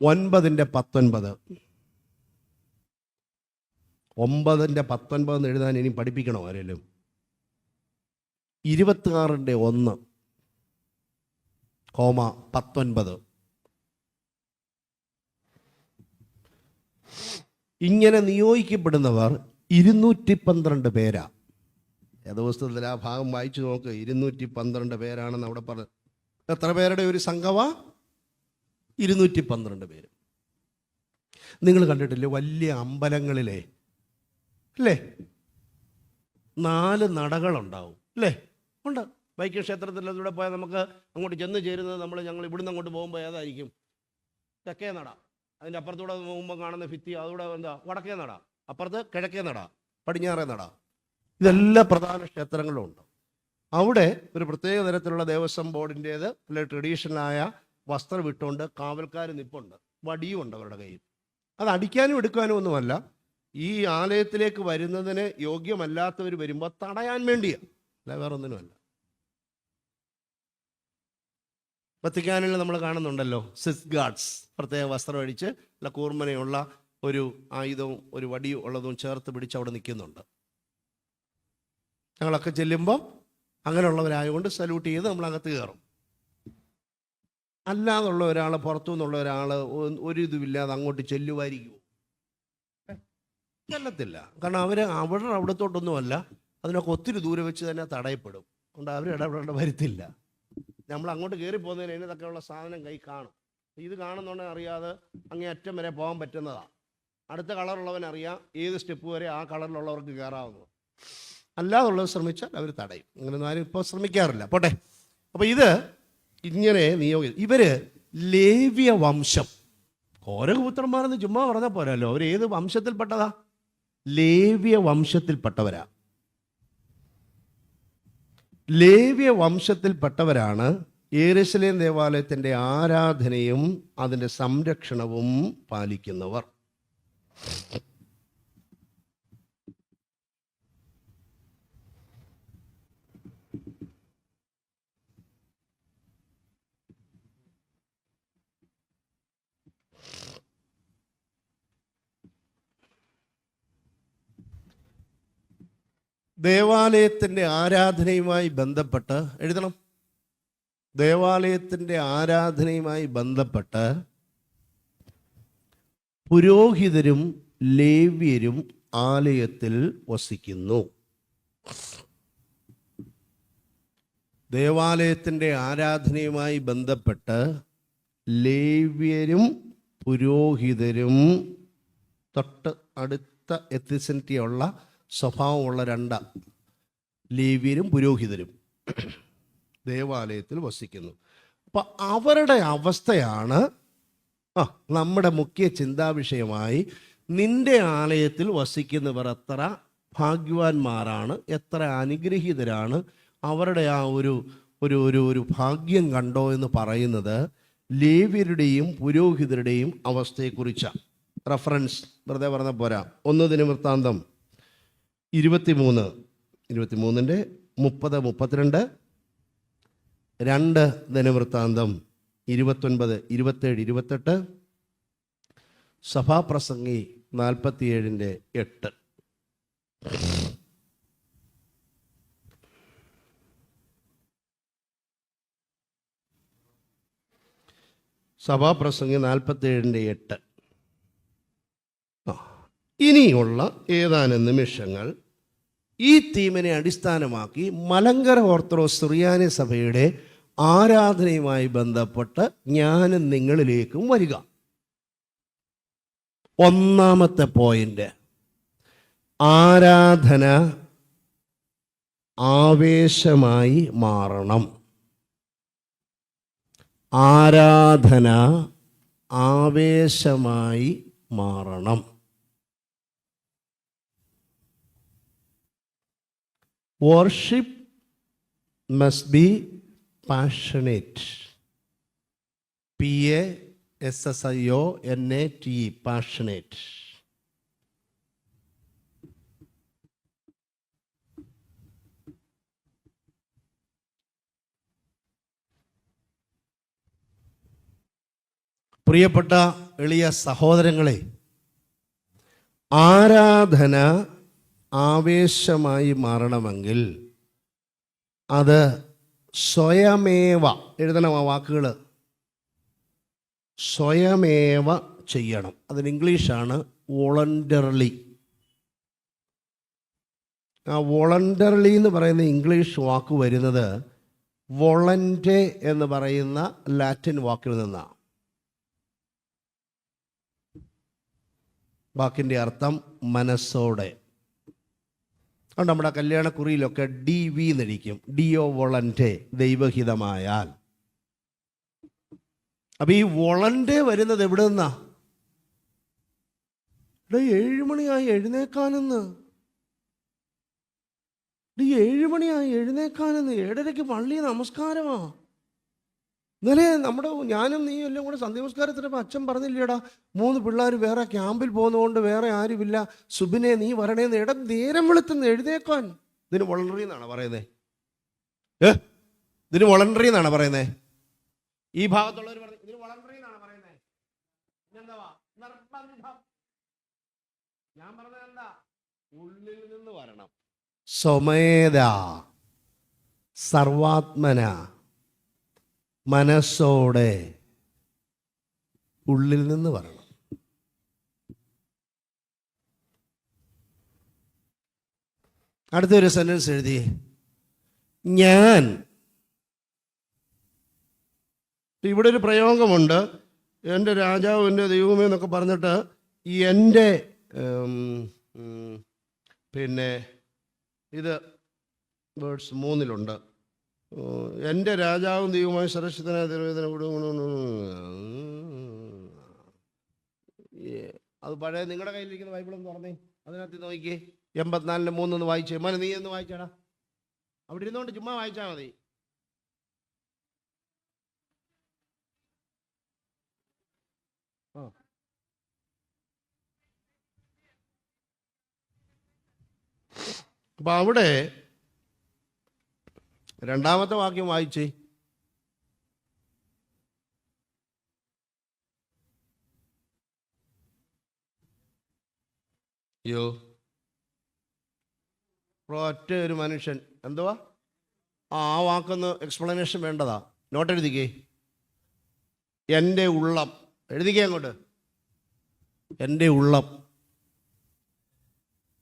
9:19. 9:19 എഴുതാൻ ഇനി പഠിപ്പിക്കണോ ആരെങ്കിലും? 26:1,19. ഇങ്ങനെ നിയോഗിക്കപ്പെടുന്നവർ 212 പേരാ. ഏതോസ്തത്തിൽ ആ ഭാഗം വായിച്ചു നോക്ക്. 212 പേരാണെന്ന് അവിടെ പറഞ്ഞു. എത്ര പേരുടെ ഒരു സംഘമാ? 212 പേര്. നിങ്ങൾ കണ്ടിട്ടില്ലേ വലിയ അമ്പലങ്ങളിലെ അല്ലേ 4 നടകളുണ്ടാവും അല്ലേ? ഉണ്ട്. വൈക്കം ക്ഷേത്രത്തിലൂടെ പോയാൽ നമുക്ക് അങ്ങോട്ട് ചെന്ന് ചേരുന്നത് ഞങ്ങൾ ഇവിടുന്ന് അങ്ങോട്ട് പോകുമ്പോൾ ഏതായിരിക്കും? തെക്കേ നട. അതിൻ്റെ അപ്പുറത്തൂടെ പോകുമ്പോൾ കാണുന്ന ഭിത്തി അതൂടെ എന്താ? വടക്കേ നട. അപ്പുറത്ത് കിഴക്കേ നട, പടിഞ്ഞാറേ നട. ഇതെല്ലാ പ്രധാന ക്ഷേത്രങ്ങളും ഉണ്ട്. അവിടെ ഒരു പ്രത്യേക തരത്തിലുള്ള ദേവസ്വം ബോർഡിൻ്റേത് അല്ലെ ട്രഡീഷണലായ വസ്ത്രം ഇട്ടുകൊണ്ട് കാവൽക്കാർ നിൽപ്പുണ്ട്. വടിയും ഉണ്ട് അവരുടെ കയ്യിൽ. അത് അടിക്കാനും എടുക്കാനും ഒന്നുമല്ല, ഈ ആലയത്തിലേക്ക് വരുന്നതിന് യോഗ്യമല്ലാത്തവർ വരുമ്പോൾ തടയാൻ വേണ്ടിയാണ്, അല്ല വേറെ ഒന്നിനുമല്ല. വത്തിക്കാനിൽ നമ്മൾ കാണുന്നുണ്ടല്ലോ സിസ് ഗാർഡ്സ്, പ്രത്യേക വസ്ത്രം അടിച്ച് അല്ല കൂർമ്മനയുള്ള ഒരു ആയുധവും ഒരു വടിയും ഉള്ളതും ചേർത്ത് പിടിച്ച് അവിടെ നിൽക്കുന്നുണ്ട്. ഞങ്ങളൊക്കെ ചെല്ലുമ്പോൾ അങ്ങനെയുള്ളവരായതുകൊണ്ട് സല്യൂട്ട് ചെയ്ത് നമ്മളകത്ത് കയറും. അല്ലാതുള്ള ഒരാൾ, പുറത്തു നിന്നുള്ള ഒരാൾ ഒരു ഇതുമില്ലാതെ അങ്ങോട്ട് ചെല്ലുമായിരിക്കുമോ? ചെല്ലത്തില്ല. കാരണം അവിടത്തോട്ടൊന്നുമല്ല, അതിനൊക്കെ ഒത്തിരി ദൂരെ വെച്ച് തന്നെ തടയപ്പെടും. അതുകൊണ്ട് അവർ ഇടപെടേണ്ട വരുത്തില്ല. നമ്മൾ അങ്ങോട്ട് കയറി പോകുന്നതിന് അതിനൊക്കെയുള്ള സാധനം കൈ കാണും. ഇത് കാണുന്നുണ്ടെങ്കിൽ അറിയാതെ അങ്ങേ അറ്റം വരെ പോകാൻ പറ്റുന്നതാണ്. അടുത്ത കളറുള്ളവനറിയാം ഏത് സ്റ്റെപ്പ് വരെ ആ കളറിലുള്ളവർക്ക് കയറാവുന്നത്. അല്ലാതുള്ളത് ശ്രമിച്ചാൽ അവർ തടയും. അങ്ങനെയൊന്നും ആരും ഇപ്പോൾ ശ്രമിക്കാറില്ല. പോട്ടെ. അപ്പോൾ ഇത് ഇങ്ങനെ ഇവര് ലേവ്യ വംശം. കോരഹപുത്രന്മാരെന്ന് ചുമ്മാ പറഞ്ഞാൽ പോരല്ലോ. അവർ ഏത് വംശത്തിൽപ്പെട്ടതാ? ലേവ്യ വംശത്തിൽപ്പെട്ടവരാ. ലേവ്യ വംശത്തിൽപ്പെട്ടവരാണ് യെരൂശലേം ദേവാലയത്തിൻ്റെ ആരാധനയും അതിൻ്റെ സംരക്ഷണവും പാലിക്കുന്നവർ. ദേവാലയത്തിൻ്റെ ആരാധനയുമായി ബന്ധപ്പെട്ട് എഴുതണം. ദേവാലയത്തിൻ്റെ ആരാധനയുമായി ബന്ധപ്പെട്ട് പുരോഹിതരും ലേവ്യരും ആലയത്തിൽ വസിക്കുന്നു. ദേവാലയത്തിൻ്റെ ആരാധനയുമായി ബന്ധപ്പെട്ട് ലേവ്യരും പുരോഹിതരും തൊട്ട് അടുത്ത എത്തിസിറ്റിയുള്ള സ്വഭാവമുള്ള രണ്ട് ലേവ്യരും പുരോഹിതരും ദേവാലയത്തിൽ വസിക്കുന്നു. അപ്പം അവരുടെ അവസ്ഥയാണ് നമ്മുടെ മുഖ്യ ചിന്താവിഷയമായി. നിന്റെ ആലയത്തിൽ വസിക്കുന്നവർ എത്ര ഭാഗ്യവാന്മാരാണ്, എത്ര അനുഗ്രഹീതരാണ്, അവരുടെ ആ ഒരു ഒരു ഒരു ഒരു ഭാഗ്യം കണ്ടോ എന്ന് പറയുന്നത് ലേവ്യരുടെയും പുരോഹിതരുടെയും അവസ്ഥയെക്കുറിച്ചാണ്. റെഫറൻസ് വെറുതെ പറഞ്ഞ പോരാ. 1 ദിനവൃത്താന്തം 23 30 32, 2 ദിനവൃത്താന്തം 29 27 28, സഭാപ്രസംഗി 47:8. സഭാപ്രസംഗി 47:8. ഇനിയുള്ള ഏതാനും നിമിഷങ്ങൾ ഈ തീമിനെ അടിസ്ഥാനമാക്കി മലങ്കര ഓർത്തഡോക്സ് സുറിയാനി സഭയുടെ ആരാധനയുമായി ബന്ധപ്പെട്ട് ഞാനും നിങ്ങളിലേക്കും വരിക. ഒന്നാമത്തെ പോയിന്റ്, ആരാധന ആവേശമായി മാറണം. ആരാധന ആവേശമായി മാറണം. Worship must be passionate. Passionate, passionate. പ്രിയപ്പെട്ട എളിയ സഹോദരങ്ങളെ, ആരാധന ആവേശമായി മാറണമെങ്കിൽ അത് സ്വയമേവ, എഴുതണം ആ വാക്കുകൾ, സ്വയമേവ ചെയ്യണം. അതിന് ഇംഗ്ലീഷാണ് വോളണ്ടറിലി. ആ വോളണ്ടറിലി എന്ന് പറയുന്ന ഇംഗ്ലീഷ് വാക്ക് വരുന്നത് വോളൻറ്റെ എന്ന് പറയുന്ന ലാറ്റിൻ വാക്കിൽ നിന്നാണ്. വാക്കിൻ്റെ അർത്ഥം മനസ്സോടെ. അതുകൊണ്ട് നമ്മുടെ കല്യാണക്കുറിയിലൊക്കെ DV എന്നിരിക്കും, ഡിയോ വോളൻറ്റെ, ദൈവഹിതമായാൽ. അപ്പം ഈ വോളൻറ്റെ വരുന്നത് എവിടെ നിന്നാ? 7 മണിയായി എഴുന്നേക്കാനെന്ന്, 7 മണിയായി എഴുന്നേക്കാനെന്ന്, 7:30 പള്ളി നമസ്കാരമാ. ഇന്നലെ ഞാനും നീയും എല്ലാം കൂടെ സന്ധ്യാനമസ്കാരത്തിനപ്പോൾ അച്ഛൻ പറഞ്ഞില്ലേടാ, 3 പിള്ളേർ വേറെ ക്യാമ്പിൽ പോകുന്നതുകൊണ്ട് വേറെ ആരുമില്ല, സുബിനെ നീ വരണേന്ന്. നേരം വെളുത്തുന്ന് എഴുന്നേക്കാൻ. ഇതിന് വോളണ്ടറി എന്നാണ് പറയുന്നത്. ഇതിന് വോളണ്ടറി എന്നാണ് പറയുന്നത്. ഈ ഭാഗത്തുള്ളവർ പറഞ്ഞു ഇതിന് വോളണ്ടറി എന്നാണ് പറയുന്നത്. എന്താ നിർബന്ധം? ഞാൻ പറഞ്ഞത് എന്താ? ഉള്ളിൽ നിന്ന് വരണം. സ്വമേധ, സർവാത്മന, മനസ്സോടെ ഉള്ളിൽ നിന്ന് വരണം. അടുത്തൊരു സെന്റൻസ് എഴുതി, ഞാൻ. ഇവിടെ ഒരു പ്രയോഗമുണ്ട്, എൻ്റെ രാജാവ് എൻ്റെ ദൈവമേ എന്നൊക്കെ പറഞ്ഞിട്ട് എൻ്റെ പിന്നെ ഇത് വേർഡ്സ് 3 എൻ്റെ രാജാവും ദൈവമായി സുരക്ഷിതനായ ദൈവത്തിനെ കൂടെ. അത് പഴയ നിങ്ങളുടെ കയ്യിലിരിക്കുന്ന ബൈബിളൊന്ന് തുറന്നേ, അതിനകത്ത് നോക്കിയേ, 84:3 വായിച്ചേ. മോനെ നീ ഒന്ന് വായിച്ചാടാ, അവിടെ ഇരുന്നുകൊണ്ട് ചുമ്മാ വായിച്ചാൽ മതി. അപ്പം അവിടെ 2ാമത്തെ വാക്യം വായിച്ചേ. ഒറ്റ ഒരു മനുഷ്യൻ എന്തുവാ? ആ വാക്കൊന്ന് എക്സ്പ്ലനേഷൻ വേണ്ടതാ. നോട്ട് എഴുതിക്കേ. എൻ്റെ ഉള്ളം. എഴുതിക്കേ അങ്ങോട്ട്. എൻ്റെ ഉള്ളം.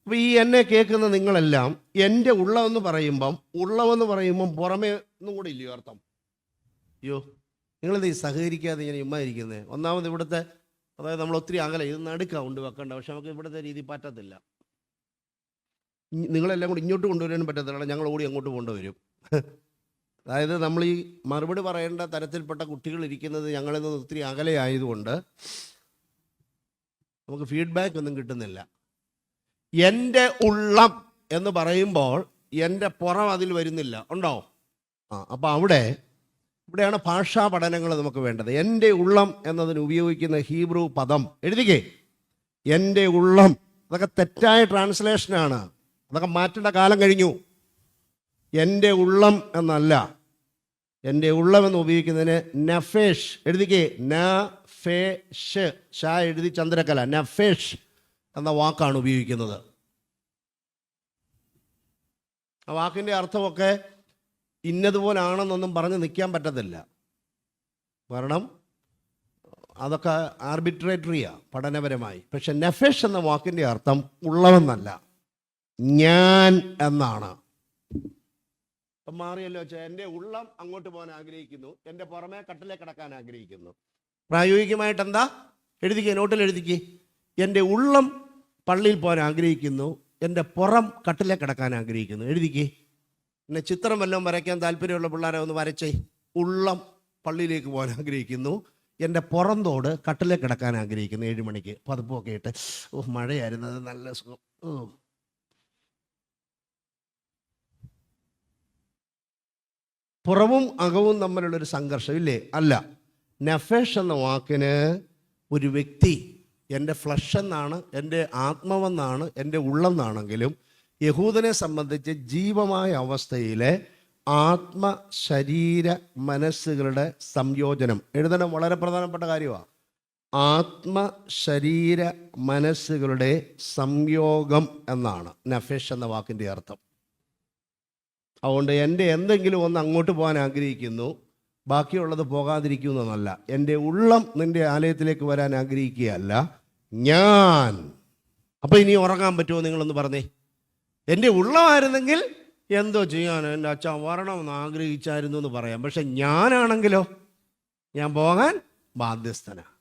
അപ്പോൾ ഈ എന്നെ കേൾക്കുന്ന നിങ്ങളെല്ലാം എൻ്റെ ഉള്ളമെന്ന് പറയുമ്പം പുറമേ ഒന്നും കൂടെ ഇല്ലയോ അർത്ഥം? അയ്യോ, നിങ്ങളിത് സഹകരിക്കാതെ ഇങ്ങനെ ഇരിക്കുന്നത്. ഒന്നാമത് ഇവിടുത്തെ, അതായത് നമ്മൾ ഒത്തിരി അകലെ, ഇത് നടുക്കാവുണ്ട് വെക്കണ്ട, പക്ഷെ നമുക്ക് ഇവിടുത്തെ രീതി പറ്റത്തില്ല. നിങ്ങളെല്ലാം കൂടി ഇങ്ങോട്ട് കൊണ്ടുവരാനും പറ്റത്തില്ല, ഞങ്ങൾ ഓടി അങ്ങോട്ട് കൊണ്ടുവരും. അതായത് നമ്മൾ ഈ മറുപടി പറയേണ്ട തരത്തിൽപ്പെട്ട കുട്ടികൾ ഇരിക്കുന്നത് ഞങ്ങളിൽ നിന്ന് ഒത്തിരി അകലെ ആയതുകൊണ്ട് നമുക്ക് ഫീഡ്ബാക്ക് ഒന്നും കിട്ടുന്നില്ല. എൻ്റെ ഉള്ളം എന്ന് പറയുമ്പോൾ എൻ്റെ പുറം അതിൽ വരുന്നില്ല, ഉണ്ടോ? അപ്പോൾ ഇവിടെയാണ് ഭാഷാ പഠനങ്ങൾ നമുക്ക് വേണ്ടത്. എൻ്റെ ഉള്ളം എന്നതിന് ഉപയോഗിക്കുന്ന ഹീബ്രു പദം എഴുതിക്കേ. എൻ്റെ ഉള്ളം. അതൊക്കെ തെറ്റായ ട്രാൻസ്ലേഷനാണ്, അതൊക്കെ മാറ്റേണ്ട കാലം കഴിഞ്ഞു. എൻ്റെ ഉള്ളം എന്നല്ല, എൻ്റെ ഉള്ളം എന്ന് ഉപയോഗിക്കുന്നതിന് നഫേഷ്. എഴുതിക്കേ, നഫേഷ്. ഷാ എഴുതി ചന്ദ്രകല. നഫേഷ് എന്ന വാക്കാണ് ഉപയോഗിക്കുന്നത്. ആ വാക്കിൻ്റെ അർത്ഥമൊക്കെ ഇന്നതുപോലാണെന്നൊന്നും പറഞ്ഞ് നിൽക്കാൻ പറ്റത്തില്ല. കാരണം അതൊക്കെ ആർബിട്രേറ്ററിയാണ് പഠനപരമായി. പക്ഷെ നഫേഷ് എന്ന വാക്കിൻ്റെ അർത്ഥം ഉള്ളവെന്നല്ല, ഞാൻ എന്നാണ്. അപ്പം മാറിയല്ലോ വെച്ചാൽ എൻ്റെ ഉള്ളം അങ്ങോട്ട് പോകാൻ ആഗ്രഹിക്കുന്നു, എൻ്റെ പുറമേ കട്ടിലേ കിടക്കാൻ ആഗ്രഹിക്കുന്നു. പ്രായോഗികമായിട്ട് എന്താ? എഴുതിക്കേ, നോട്ടിൽ എഴുതിക്കേ. എൻ്റെ ഉള്ളം പള്ളിയിൽ പോകാൻ ആഗ്രഹിക്കുന്നു, എൻ്റെ പുറം കട്ടിലേ കിടക്കാൻ ആഗ്രഹിക്കുന്നു. എഴുതിക്കേ. പിന്നെ ചിത്രം വല്ലതും വരയ്ക്കാൻ താല്പര്യമുള്ള പിള്ളേരെ ഒന്ന് വരച്ചേ. ഉള്ളം പള്ളിയിലേക്ക് പോകാൻ ആഗ്രഹിക്കുന്നു, എൻ്റെ പുറന്തോട് കട്ടിലേ കിടക്കാൻ ആഗ്രഹിക്കുന്നു. 7 മണിക്ക് പതുപ്പൊക്കെ ഇട്ട്. മഴയായിരുന്നു, അത് നല്ല സുഖം. പുറവും അകവും തമ്മിലുള്ളൊരു സംഘർഷം ഇല്ലേ? അല്ല. നഫേഷ് എന്ന വാക്കിന് ഒരു വ്യക്തി, എൻ്റെ ഫ്ലഷ് എന്നാണ്, എൻ്റെ ആത്മാവെന്നാണ്, എൻ്റെ ഉള്ളെന്നാണെങ്കിലും യഹൂദനെ സംബന്ധിച്ച് ജീവമായ അവസ്ഥയിലെ ആത്മ ശരീര മനസ്സുകളുടെ സംയോജനം എഴുതണം. വളരെ പ്രധാനപ്പെട്ട കാര്യമാണ്. ആത്മ ശരീര മനസ്സുകളുടെ സംയോഗം എന്നാണ് നഫേഷ് എന്ന വാക്കിൻ്റെ അർത്ഥം. അതുകൊണ്ട് എൻ്റെ എന്തെങ്കിലും ഒന്ന് അങ്ങോട്ട് പോകാൻ ആഗ്രഹിക്കുന്നു, ബാക്കിയുള്ളത് പോകാതിരിക്കുന്നതല്ല. എൻ്റെ ഉള്ളം നിൻ്റെ ആലയത്തിലേക്ക് വരാൻ ആഗ്രഹിക്കുകയല്ല, ഞാൻ. അപ്പോൾ ഇനി ഉറങ്ങാൻ പറ്റുമോ നിങ്ങളൊന്ന് പറഞ്ഞേ. എൻ്റെ ഉള്ളമായിരുന്നെങ്കിൽ എന്തോ ചെയ്യാനോ, എൻ്റെ അച്ഛൻ വരണമെന്ന് ആഗ്രഹിച്ചായിരുന്നു എന്ന് പറയാം. പക്ഷെ ഞാനാണെങ്കിലോ, ഞാൻ പോകാൻ ബാധ്യസ്ഥനാണ്.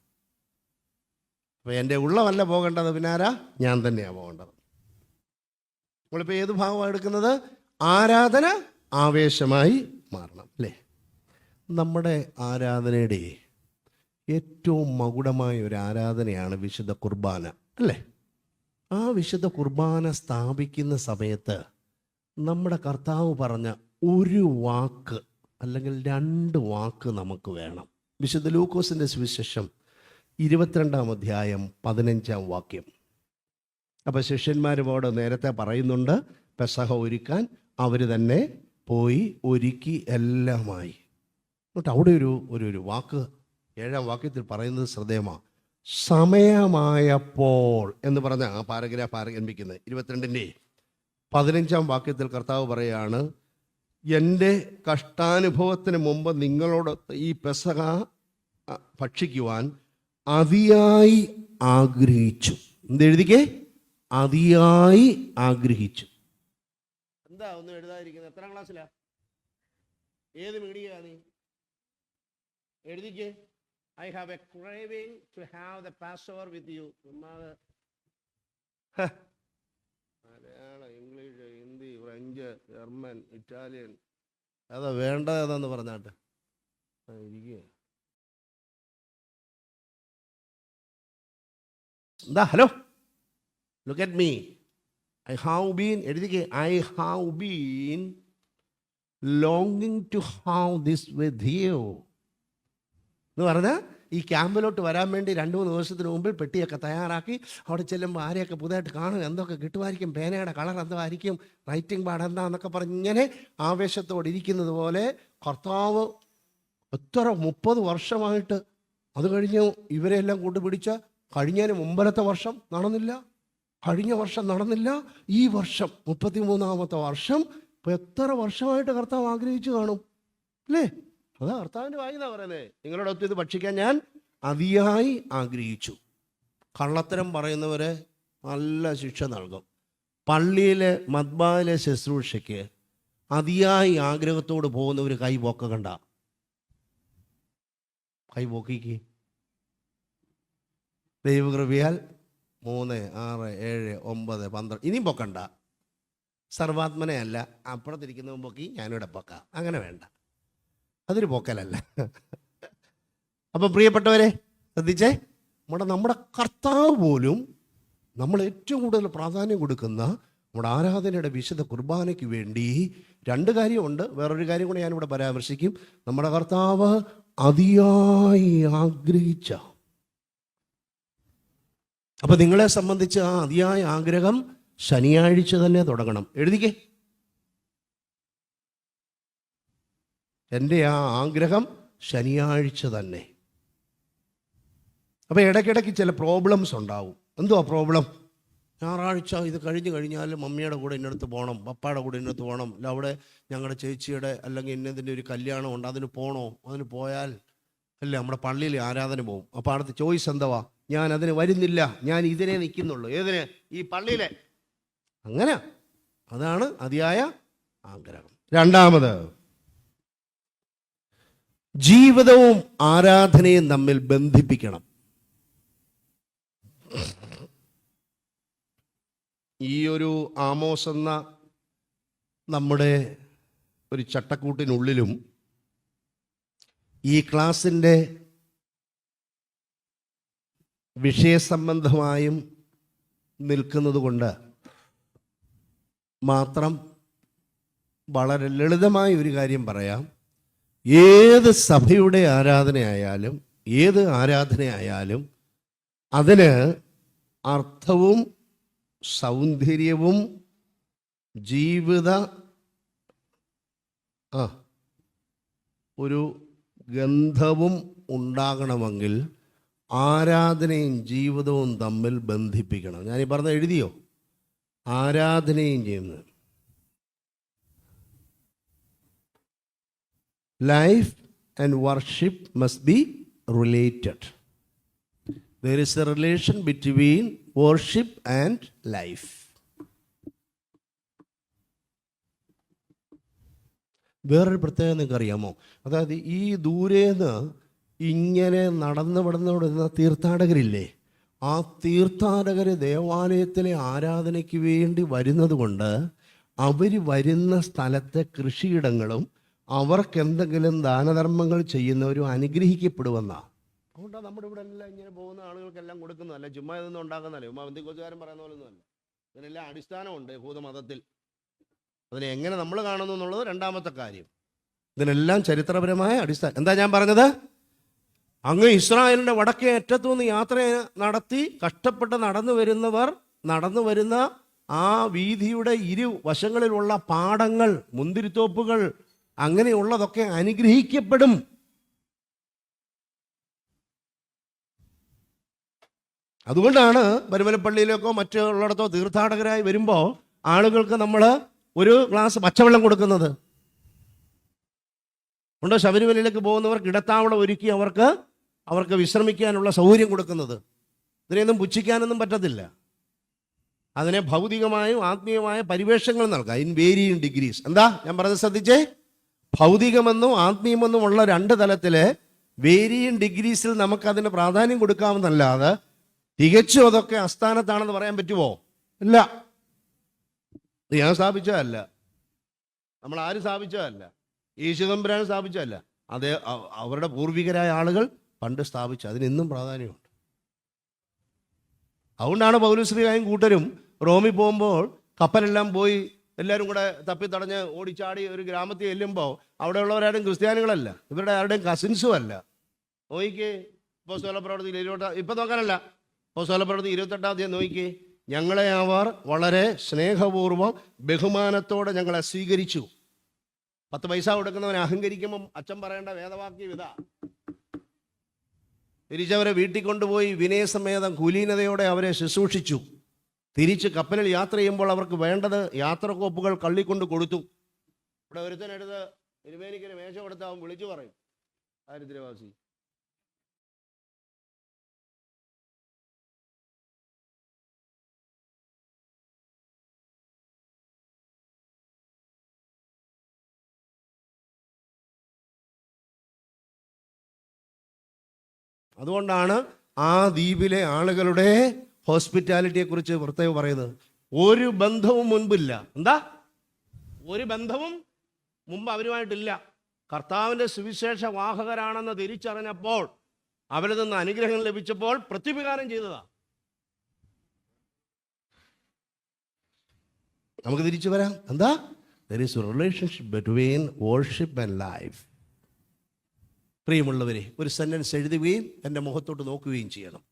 അപ്പോൾ എൻ്റെ ഉള്ളമല്ല പോകേണ്ടത്, പിന്നെ ആരാ? ഞാൻ തന്നെയാണ് പോകേണ്ടത്. നമ്മളിപ്പോൾ ഏത് ഭാഗമാണ് എടുക്കുന്നത്? ആരാധന ആവേശമായി മാറണം, അല്ലേ? നമ്മുടെ ആരാധനയുടെ ഏറ്റവും മകുടമായ ഒരു ആരാധനയാണ് വിശുദ്ധ കുർബാന, അല്ലേ? ആ വിശുദ്ധ കുർബാന സ്ഥാപിക്കുന്ന സമയത്ത് നമ്മുടെ കർത്താവ് പറഞ്ഞ ഒരു വാക്ക് അല്ലെങ്കിൽ 2 വാക്ക് നമുക്ക് വേണം. വിശുദ്ധ ലൂക്കോസിൻ്റെ സുവിശേഷം 22-ാം അധ്യായം 15-ാം വാക്യം. അപ്പോൾ ശിഷ്യന്മാരോട് നേരത്തെ പറയുന്നുണ്ട്, പെസഹ ഒരുക്കാൻ അവർ തന്നെ പോയി ഒരുക്കി എല്ലാമായി. എന്നിട്ട് അവിടെ ഒരു വാക്ക് 7-ാം വാക്യത്തിൽ പറയുന്നത് ശ്രദ്ധേയമാണ്. സമയമായപ്പോൾ എന്ന് പറഞ്ഞ ആ പാരഗ്രാഫ് ആരംഭിക്കുന്നത് 22-ൻ്റെ 15-ാം വാക്യത്തിൽ കർത്താവ് പറയുകയാണ്, എൻ്റെ കഷ്ടാനുഭവത്തിന് മുമ്പ് നിങ്ങളോട് ഈ പെസഹ ഭക്ഷിക്കുവാൻ അതിയായി ആഗ്രഹിച്ചു. എന്തെഴുതിക്കേ? അതിയായി ആഗ്രഹിച്ചു. എന്താ ഒന്നും എഴുതാതിരിക്കുന്നത്? എത്രാം ക്ലാസ്സിലാ? ഏത് മീഡിയ നീ? എഴുതിക്കേ. I have a craving to have the Passover with you. Malayalam, English, Hindi, French, German, Italian, അതാ വേണ്ടത് ഏതാന്ന് പറഞ്ഞാട്ട് ഇരിക്കുക. എന്താ? Hello, look at me. I have been, എഴുതിക്കേ, I have been longing to have this with you എന്ന് പറഞ്ഞാൽ ഈ ക്യാമ്പിലോട്ട് വരാൻ വേണ്ടി 2-3 ദിവസത്തിന് മുമ്പിൽ പെട്ടിയൊക്കെ തയ്യാറാക്കി അവിടെ ചെല്ലുമ്പോൾ ആരെയൊക്കെ പുതുതായിട്ട് കാണും, എന്തൊക്കെ കിട്ടുമായിരിക്കും, പേനയുടെ കളർ എന്തായിരിക്കും, റൈറ്റിംഗ് പാഡ് എന്താന്നൊക്കെ പറഞ്ഞ് ഇങ്ങനെ ആവേശത്തോടെ ഇരിക്കുന്നത് പോലെ കർത്താവ് എത്ര 30 വർഷമായിട്ട്, അത് കഴിഞ്ഞ് ഇവരെല്ലാം കൊണ്ടുപിടിച്ച കഴിഞ്ഞതിന് മുമ്പലത്തെ വർഷം നടന്നില്ല, കഴിഞ്ഞ വർഷം നടന്നില്ല, ഈ വർഷം 33-ാമത്തെ വർഷം. ഇപ്പോൾ എത്ര വർഷമായിട്ട് കർത്താവ് ആഗ്രഹിച്ചു കാണും, അല്ലേ? അതാ കർത്താവിൻ്റെ വായിന്നാ പറയുന്നത്, നിങ്ങളോടൊത്ത് ഇത് ഭക്ഷിക്കാൻ ഞാൻ അതിയായി ആഗ്രഹിച്ചു. കള്ളത്തരം പറയുന്നവരെ നല്ല ശിക്ഷ നൽകും. പള്ളിയിലെ മദ്ബായിലെ ശുശ്രൂഷയ്ക്ക് അതിയായി ആഗ്രഹത്തോട് പോകുന്നവർ കൈ പൊക്കണ്ട, കൈ പൊക്കിക്ക്. ദൈവകൃപയാൽ 3, 6, 7, 9, 12 ഇനിയും പൊക്കണ്ട. സർവാത്മനയല്ല, അപ്പുറത്തിരിക്കുന്നവൻ പൊക്കി ഞാനിവിടെ പൊക്കാം, അങ്ങനെ വേണ്ട, അതൊരു പൊക്കലല്ല. അപ്പം പ്രിയപ്പെട്ടവരെ ശ്രദ്ധിച്ചേ, നമ്മുടെ കർത്താവ് പോലും നമ്മൾ ഏറ്റവും കൂടുതൽ പ്രാധാന്യം കൊടുക്കുന്ന നമ്മുടെ ആരാധനയുടെ വിശുദ്ധ കുർബാനയ്ക്ക് വേണ്ടി 2 കാര്യമുണ്ട്. വേറൊരു കാര്യം കൂടെ ഞാനിവിടെ പരാമർശിക്കും. നമ്മുടെ കർത്താവ് അതിയായി ആഗ്രഹിച്ച, അപ്പം നിങ്ങളെ സംബന്ധിച്ച് ആ അതിയായ ആഗ്രഹം ശനിയാഴ്ച തന്നെ തുടങ്ങണം. എഴുതിക്കേ, എൻ്റെ ആ ആഗ്രഹം ശനിയാഴ്ച തന്നെ. അപ്പോൾ ഇടയ്ക്കിടയ്ക്ക് ചില പ്രോബ്ലംസ് ഉണ്ടാവും. എന്തുവാ പ്രോബ്ലം? ഞായറാഴ്ച ഇത് കഴിഞ്ഞ് കഴിഞ്ഞാൽ മമ്മിയുടെ കൂടെ ഇന്നടുത്ത് പോകണം, പപ്പയുടെ കൂടെ ഇന്നടുത്ത് പോകണം, അല്ല അവിടെ ഞങ്ങളുടെ ചേച്ചിയുടെ അല്ലെങ്കിൽ ഇന്നതിൻ്റെ ഒരു കല്യാണം ഉണ്ട്, അതിന് പോകണോ? അതിന് പോയാൽ അല്ലേ നമ്മുടെ പള്ളിയിൽ ആരാധന പോകും. അപ്പോൾ അടുത്ത ചോയ്സ് എന്തുവാ? ഞാൻ അതിന് വരുന്നില്ല, ഞാൻ ഇതിനെ നിൽക്കുന്നുള്ളൂ. ഏതിന്? ഈ പള്ളിയിലെ. അങ്ങനെ അതാണ് അതിയായ ആഗ്രഹം. രണ്ടാമത്, ജീവിതവും ആരാധനയും തമ്മിൽ ബന്ധിപ്പിക്കണം. ഈ ഒരു ആമോസ് എന്ന നമ്മുടെ ഒരു ചട്ടക്കൂട്ടിനുള്ളിലും ഈ ക്ലാസിൻ്റെ വിഷയസംബന്ധമായും നിൽക്കുന്നത് കൊണ്ട് മാത്രം വളരെ ലളിതമായ ഒരു കാര്യം പറയാം. ഏത് സഭയുടെ ആരാധനയായാലും ഏത് ആരാധനയായാലും അതിന് അർത്ഥവും സൗന്ദര്യവും ജീവിത ഒരു ഗന്ധവും ഉണ്ടാകണമെങ്കിൽ ആരാധനയും ജീവിതവും തമ്മിൽ ബന്ധിപ്പിക്കണം. ഞാനീ പറഞ്ഞ എഴുതിയോ? ആരാധനയും ചെയ്യുന്നത്. Life and worship must be related. There is a relation between worship and life. വേറൊരു പ്രത്യേകത നിങ്ങൾക്ക് അറിയാമോ? അതായത് ഈ ദൂരേന്ന് ഇങ്ങനെ നടന്നു തീർത്ഥാടകരില്ലേ, ആ തീർത്ഥാടകർ ദേവാലയത്തിലെ ആരാധനയ്ക്ക് വേണ്ടി വരുന്നത് കൊണ്ട് അവർ വരുന്ന സ്ഥലത്തെ കൃഷിയിടങ്ങളും അവർക്കെന്തെങ്കിലും ദാനധർമ്മങ്ങൾ ചെയ്യുന്നവരും അനുഗ്രഹിക്കപ്പെടുമെന്നാണ്. അതുകൊണ്ടാണ് നമ്മുടെ ഇവിടെ എല്ലാം ഇങ്ങനെ പോകുന്ന ആളുകൾക്കെല്ലാം കൊടുക്കുന്നതല്ല, ചുമ്മാ ഇതൊന്നും ഉണ്ടാക്കുന്നതല്ല, ചുമ്മാ ബന്ധുക്കോസുകാരൻ പറയുന്ന പോലെ ഒന്നുമല്ല. ഇതിനെല്ലാം അടിസ്ഥാനമുണ്ട് യഹൂദമതത്തിൽ. അതിനെ എങ്ങനെ നമ്മൾ കാണുന്നു എന്നുള്ളത് രണ്ടാമത്തെ കാര്യം. ഇതിനെല്ലാം ചരിത്രപരമായ അടിസ്ഥാനം. എന്താ ഞാൻ പറഞ്ഞത്? അങ്ങ് ഇസ്രായേലിൻ്റെ വടക്കേ അറ്റത്തുനിന്ന് യാത്ര നടത്തി കഷ്ടപ്പെട്ട് നടന്നു വരുന്ന ആ വീതിയുടെ ഇരുവശങ്ങളിലുള്ള പാടങ്ങൾ, മുന്തിരിത്തോപ്പുകൾ, അങ്ങനെയുള്ളതൊക്കെ അനുഗ്രഹിക്കപ്പെടും. അതുകൊണ്ടാണ് പരുമലപ്പള്ളിയിലേക്കോ മറ്റുള്ളിടത്തോ തീർത്ഥാടകരായി വരുമ്പോൾ ആളുകൾക്ക് നമ്മൾ ഒരു ഗ്ലാസ് പച്ചവെള്ളം കൊടുക്കുന്നത്. ഉണ്ടോ? ശബരിമലയിലേക്ക് പോകുന്നവർക്ക് ഇടത്താവളം ഒരുക്കി അവർക്ക് വിശ്രമിക്കാനുള്ള സൗകര്യം കൊടുക്കുന്നത്. ഇതിനെയൊന്നും പുച്ഛിക്കാനൊന്നും പറ്റത്തില്ല. അതിനെ ഭൗതികമായും ആത്മീയമായ പരിവേഷങ്ങൾ നൽകാം, ഇൻ വേരിയിങ് ഡിഗ്രീസ്. എന്താ ഞാൻ പറഞ്ഞത് ശ്രദ്ധിച്ചേ? ഭൗതികമെന്നും ആത്മീയമെന്നും ഉള്ള 2 തലത്തിലെ വേരിയിങ് ഡിഗ്രീസിൽ നമുക്കതിന് പ്രാധാന്യം കൊടുക്കാമെന്നല്ലാതെ തികച്ചും അതൊക്കെ അസ്ഥാനത്താണെന്ന് പറയാൻ പറ്റുമോ? ഇല്ല. ഞാൻ സ്ഥാപിച്ചതല്ല, നമ്മൾ ആരും സ്ഥാപിച്ചതല്ല, യേശുദമ്പുരാൻ സ്ഥാപിച്ചതല്ല, അതേ അവരുടെ പൂർവികരായ ആളുകൾ പണ്ട് സ്ഥാപിച്ചു. അതിനെന്നും പ്രാധാന്യമുണ്ട്. അതുകൊണ്ടാണ് പൗലോസ്ലീഹായും കൂട്ടരും റോമിൽ പോകുമ്പോൾ കപ്പലെല്ലാം പോയി എല്ലാവരും കൂടെ തപ്പിത്തടഞ്ഞ് ഓടിച്ചാടി ഒരു ഗ്രാമത്തിൽ ചെല്ലുമ്പോൾ അവിടെയുള്ളവരാരും ക്രിസ്ത്യാനികളല്ല, ഇവരുടെ ആരുടെയും കസിൻസും അല്ല. നോയിക്കേ അപ്പോസ്തലപ്രവൃത്തി 28, ഇപ്പം നോക്കാനല്ല, അപ്പോസ്തലപ്രവൃത്തി 28 നോയിക്കേ. ഞങ്ങളെ അവർ വളരെ സ്നേഹപൂർവ്വം ബഹുമാനത്തോടെ ഞങ്ങളെ സ്വീകരിച്ചു. 10 പൈസ കൊടുക്കുന്നവൻ അഹങ്കരിക്കുമ്പം അച്ഛൻ പറയേണ്ട വേദവാക്യം ഇതാ: തിരിച്ചവരെ വീട്ടിൽ കൊണ്ടുപോയി വിനയസമേതം കുലീനതയോടെ അവരെ ശുശ്രൂഷിച്ചു. തിരിച്ച് കപ്പലിൽ യാത്ര ചെയ്യുമ്പോൾ അവർക്ക് വേണ്ടത് യാത്രക്കോപ്പുകൾ കള്ളിക്കൊണ്ട് കൊടുത്തു. ഇവിടെ ഒരുത്തനെടുത്ത് തിരുമേനിക്കൊരു മേശ കൊടുത്ത് അവൻ വിളിച്ചു പറയും, ദാരിദ്ര്യവാസി? അതുകൊണ്ടാണ് ആ ദ്വീപിലെ ആളുകളുടെ ഹോസ്പിറ്റാലിറ്റിയെ കുറിച്ച് പ്രത്യേകം പറയുന്നത്. ഒരു ബന്ധവും മുൻപില്ല. എന്താ? ഒരു ബന്ധവും മുമ്പ് അവരുമായിട്ടില്ല. കർത്താവിൻ്റെ സുവിശേഷ വാഹകരാണെന്ന് തിരിച്ചറിഞ്ഞപ്പോൾ, അവരിൽ നിന്ന് അനുഗ്രഹം ലഭിച്ചപ്പോൾ പ്രത്യുപകാരം ചെയ്തതാ. നമുക്ക് തിരിച്ചു വരാം. എന്താ? there is a relationship between worship and life. പ്രിയമുള്ളവരെ, ഒരു സെന്റൻസ് എഴുതുകയും എൻ്റെ മുഖത്തോട്ട് നോക്കുകയും ചെയ്യണം.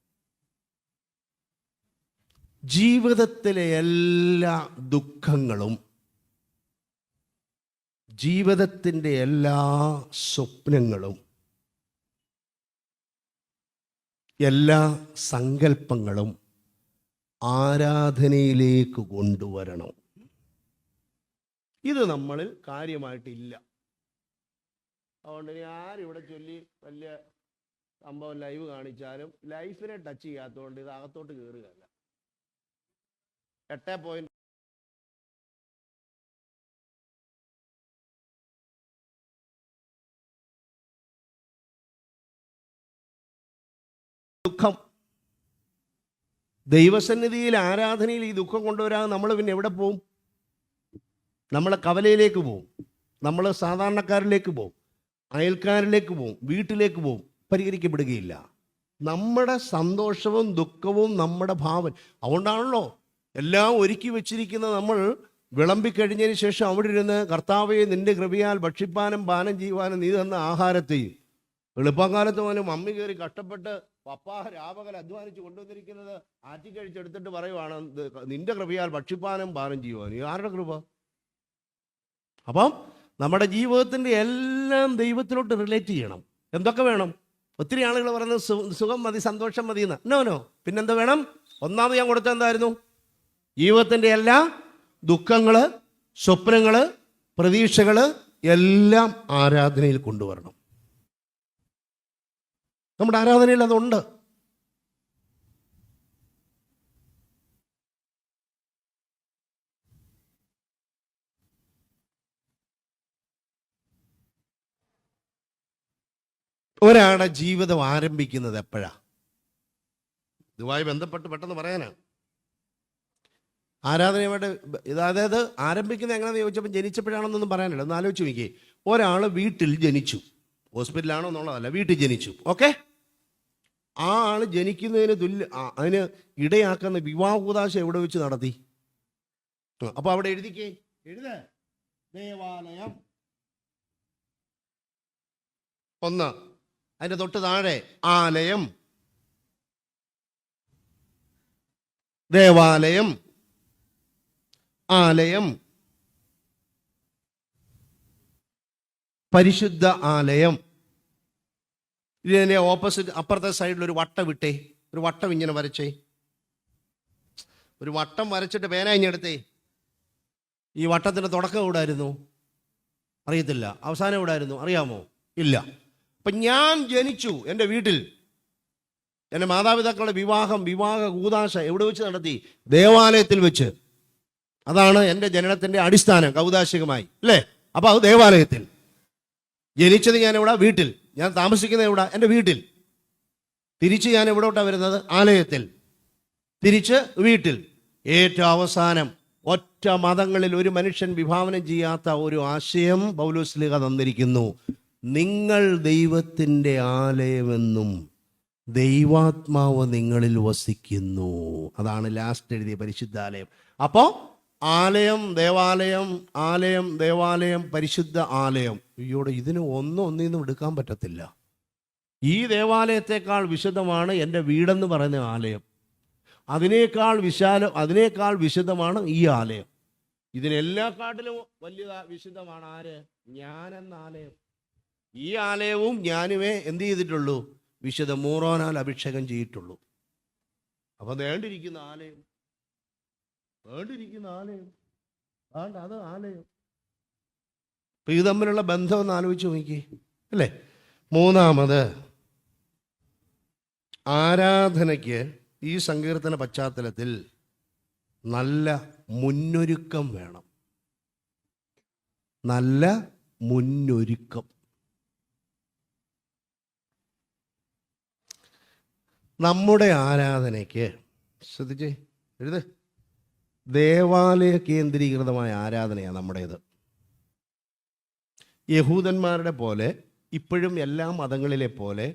ജീവിതത്തിലെ എല്ലാ ദുഃഖങ്ങളും, ജീവിതത്തിൻ്റെ എല്ലാ സ്വപ്നങ്ങളും, എല്ലാ സങ്കല്പങ്ങളും ആരാധനയിലേക്ക് കൊണ്ടുവരണം. ഇത് നമ്മളിൽ കാര്യമായിട്ടില്ല. അതുകൊണ്ട് ഇനി ആരിവിടെ ചൊല്ലി വലിയ സംഭവം ലൈവ് കാണിച്ചാലും ലൈഫിനെ ടച്ച് ചെയ്യാത്തതുകൊണ്ട് ഇത് അകത്തോട്ട് കയറുകയല്ല. 8 ദുഃഖം. ദൈവസന്നിധിയിൽ ആരാധനയിൽ ഈ ദുഃഖം കൊണ്ടുവരാതെ നമ്മൾ പിന്നെ എവിടെ പോവും? നമ്മൾ കവലയിലേക്ക് പോവും, നമ്മൾ സാധാരണക്കാരിലേക്ക് പോവും, അയൽക്കാരിലേക്ക് പോവും, വീട്ടിലേക്ക് പോവും. പരിഹരിക്കപ്പെടുകയില്ല. നമ്മുടെ സന്തോഷവും ദുഃഖവും നമ്മുടെ ഭാവന. അതുകൊണ്ടാണല്ലോ എല്ലാം ഒരുക്കി വെച്ചിരിക്കുന്ന നമ്മൾ വിളമ്പിക്കഴിഞ്ഞതിന് ശേഷം അവിടെ ഇരുന്ന്, കർത്താവേ നിന്റെ കൃപയാൽ ഭക്ഷിപ്പാനും പാനം ചെയ്യുവാനും നീ തന്ന ആഹാരത്തെയും, എളുപ്പകാലത്ത് പോലും മമ്മി കയറി കഷ്ടപ്പെട്ട് പപ്പ രാപകൽ അധ്വാനിച്ച് കൊണ്ടുവന്നിരിക്കുന്നത് ആറ്റിക്കഴിച്ചെടുത്തിട്ട് പറയുവാണ് നിന്റെ കൃപയാൽ ഭക്ഷിപ്പാനും പാനം ചെയ്യുവാനും. ആരുടെ കൃപ? അപ്പം നമ്മുടെ ജീവിതത്തിൻ്റെ എല്ലാം ദൈവത്തിലോട്ട് റിലേറ്റ് ചെയ്യണം. എന്തൊക്കെ വേണം? ഒത്തിരി ആളുകൾ പറയുന്നത് സുഖം മതി, സന്തോഷം മതി എന്ന്. നോ. പിന്നെന്താ വേണം? ഒന്നാമത് ഞാൻ കൊടുത്ത എന്തായിരുന്നു? ജീവിതത്തിൻ്റെ എല്ലാ ദുഃഖങ്ങൾ, സ്വപ്നങ്ങൾ, പ്രതീക്ഷകൾ എല്ലാം ആരാധനയിൽ കൊണ്ടുവരണം. നമ്മുടെ ആരാധനയിൽ അതുണ്ട്. ഒരാളുടെ ജീവിതം ആരംഭിക്കുന്നത് എപ്പോഴാ? ഇതുമായി ബന്ധപ്പെട്ട് പെട്ടെന്ന് പറയാനാണ്. ആരാധനയുമായിട്ട് അതായത് ആരംഭിക്കുന്നത് എങ്ങനെയാണെന്ന് ചോദിച്ചപ്പോൾ ജനിച്ചപ്പോഴാണെന്നൊന്നും പറയാനില്ല. ഒന്ന് ആലോചിച്ച് നോക്കിയേ. ഒരാൾ വീട്ടിൽ ജനിച്ചു, ഹോസ്പിറ്റലാണോ എന്നുള്ളതല്ല, വീട്ടിൽ ജനിച്ചു. ഓക്കെ, ആ ആൾ ജനിക്കുന്നതിന് അതിന് ഇടയാക്കുന്ന വിവാഹകൂദാശ എവിടെ വെച്ച് നടത്തി? അപ്പോൾ അവിടെ എഴുതിക്കേ, ദേവാലയം. ഒന്ന്, അതിൻ്റെ തൊട്ട് താഴെ ആലയം, ദേവാലയം, ആലയം, പരിശുദ്ധ ആലയം. ഇതിൻ്റെ ഓപ്പോസിറ്റ് അപ്പുറത്തെ സൈഡിൽ ഒരു വട്ടം വിട്ടേ, ഒരു വട്ടം ഇങ്ങനെ വരച്ചേ. ഒരു വട്ടം വരച്ചിട്ട് പേന ഇഞ്ഞെടുത്തേ. ഈ വട്ടത്തിൻ്റെ തുടക്കം എവിടായിരുന്നു? അറിയത്തില്ല. അവസാനം എവിടായിരുന്നു? അറിയാമോ? ഇല്ല. അപ്പം ഞാൻ ജനിച്ചു, എൻ്റെ വീട്ടിൽ എൻ്റെ മാതാപിതാക്കളുടെ വിവാഹ കൂദാശ എവിടെ വെച്ച് നടത്തി? ദേവാലയത്തിൽ വെച്ച്. അതാണ് എൻ്റെ ജനനത്തിൻ്റെ അടിസ്ഥാനം കൗദാശികമായി, അല്ലേ? അപ്പോൾ അത് ദേവാലയത്തിൽ. ജനിച്ചത് ഞാൻ എവിടെ? വീട്ടിൽ. ഞാൻ താമസിക്കുന്നത് എവിടെ? എൻ്റെ വീട്ടിൽ. തിരിച്ച് ഞാൻ എവിടോട്ടാണ് വരുന്നത്? ആലയത്തിൽ. തിരിച്ച് വീട്ടിൽ. ഏറ്റവും അവസാനം ഒറ്റ മതങ്ങളിൽ ഒരു മനുഷ്യൻ വിഭാവനം ചെയ്യാത്ത ഒരു ആശയം പൗലോസ്ലീഹ തന്നിരിക്കുന്നു. നിങ്ങൾ ദൈവത്തിൻ്റെ ആലയമെന്നും ദൈവാത്മാവ് നിങ്ങളിൽ വസിക്കുന്നു. അതാണ് ലാസ്റ്റ് എഴുതിയ പരിശുദ്ധാലയം. അപ്പോൾ ആലയം, ദേവാലയം, ആലയം, ദേവാലയം, പരിശുദ്ധ ആലയം. അയ്യോടെ ഇതിന് ഒന്നിൽ നിന്നും എടുക്കാൻ പറ്റത്തില്ല. ഈ ദേവാലയത്തെക്കാൾ വിശുദ്ധമാണ് എൻ്റെ വീടെന്ന് പറയുന്ന ആലയം. അതിനേക്കാൾ വിശുദ്ധമാണ് ഈ ആലയം. ഇതിനെല്ലാക്കാട്ടിലും വലിയ വിശുദ്ധമാണ് ആര്? ഞാനെന്ന ആലയം. ഈ ആലയവും ഞാനുമേ എന്ത് ചെയ്തിട്ടുള്ളൂ? വിശുദ്ധ മൂറോനാൽ അഭിഷേകം ചെയ്തിട്ടുള്ളൂ. അപ്പം വേണ്ടിയിരിക്കുന്ന ആലയം, അത് ആലയം. ഇപ്പം ഇത് തമ്മിലുള്ള ബന്ധം ഒന്ന് ആലോചിച്ച് നോക്കി, അല്ലേ? മൂന്നാമത്, ആരാധനയ്ക്ക് ഈ സങ്കീർത്തന പശ്ചാത്തലത്തിൽ നല്ല മുന്നൊരുക്കം വേണം. നല്ല മുന്നൊരുക്കം. നമ്മുടെ ആരാധനയ്ക്ക് ശ്രദ്ധിച്ചേ, എഴുത്, ദേവാലയ കേന്ദ്രീകൃതമായ ആരാധനയാണ് നമ്മുടേത്. യഹൂദന്മാരുടെ പോലെ ഇപ്പോഴും എല്ലാ മതങ്ങളിലെ പോലെ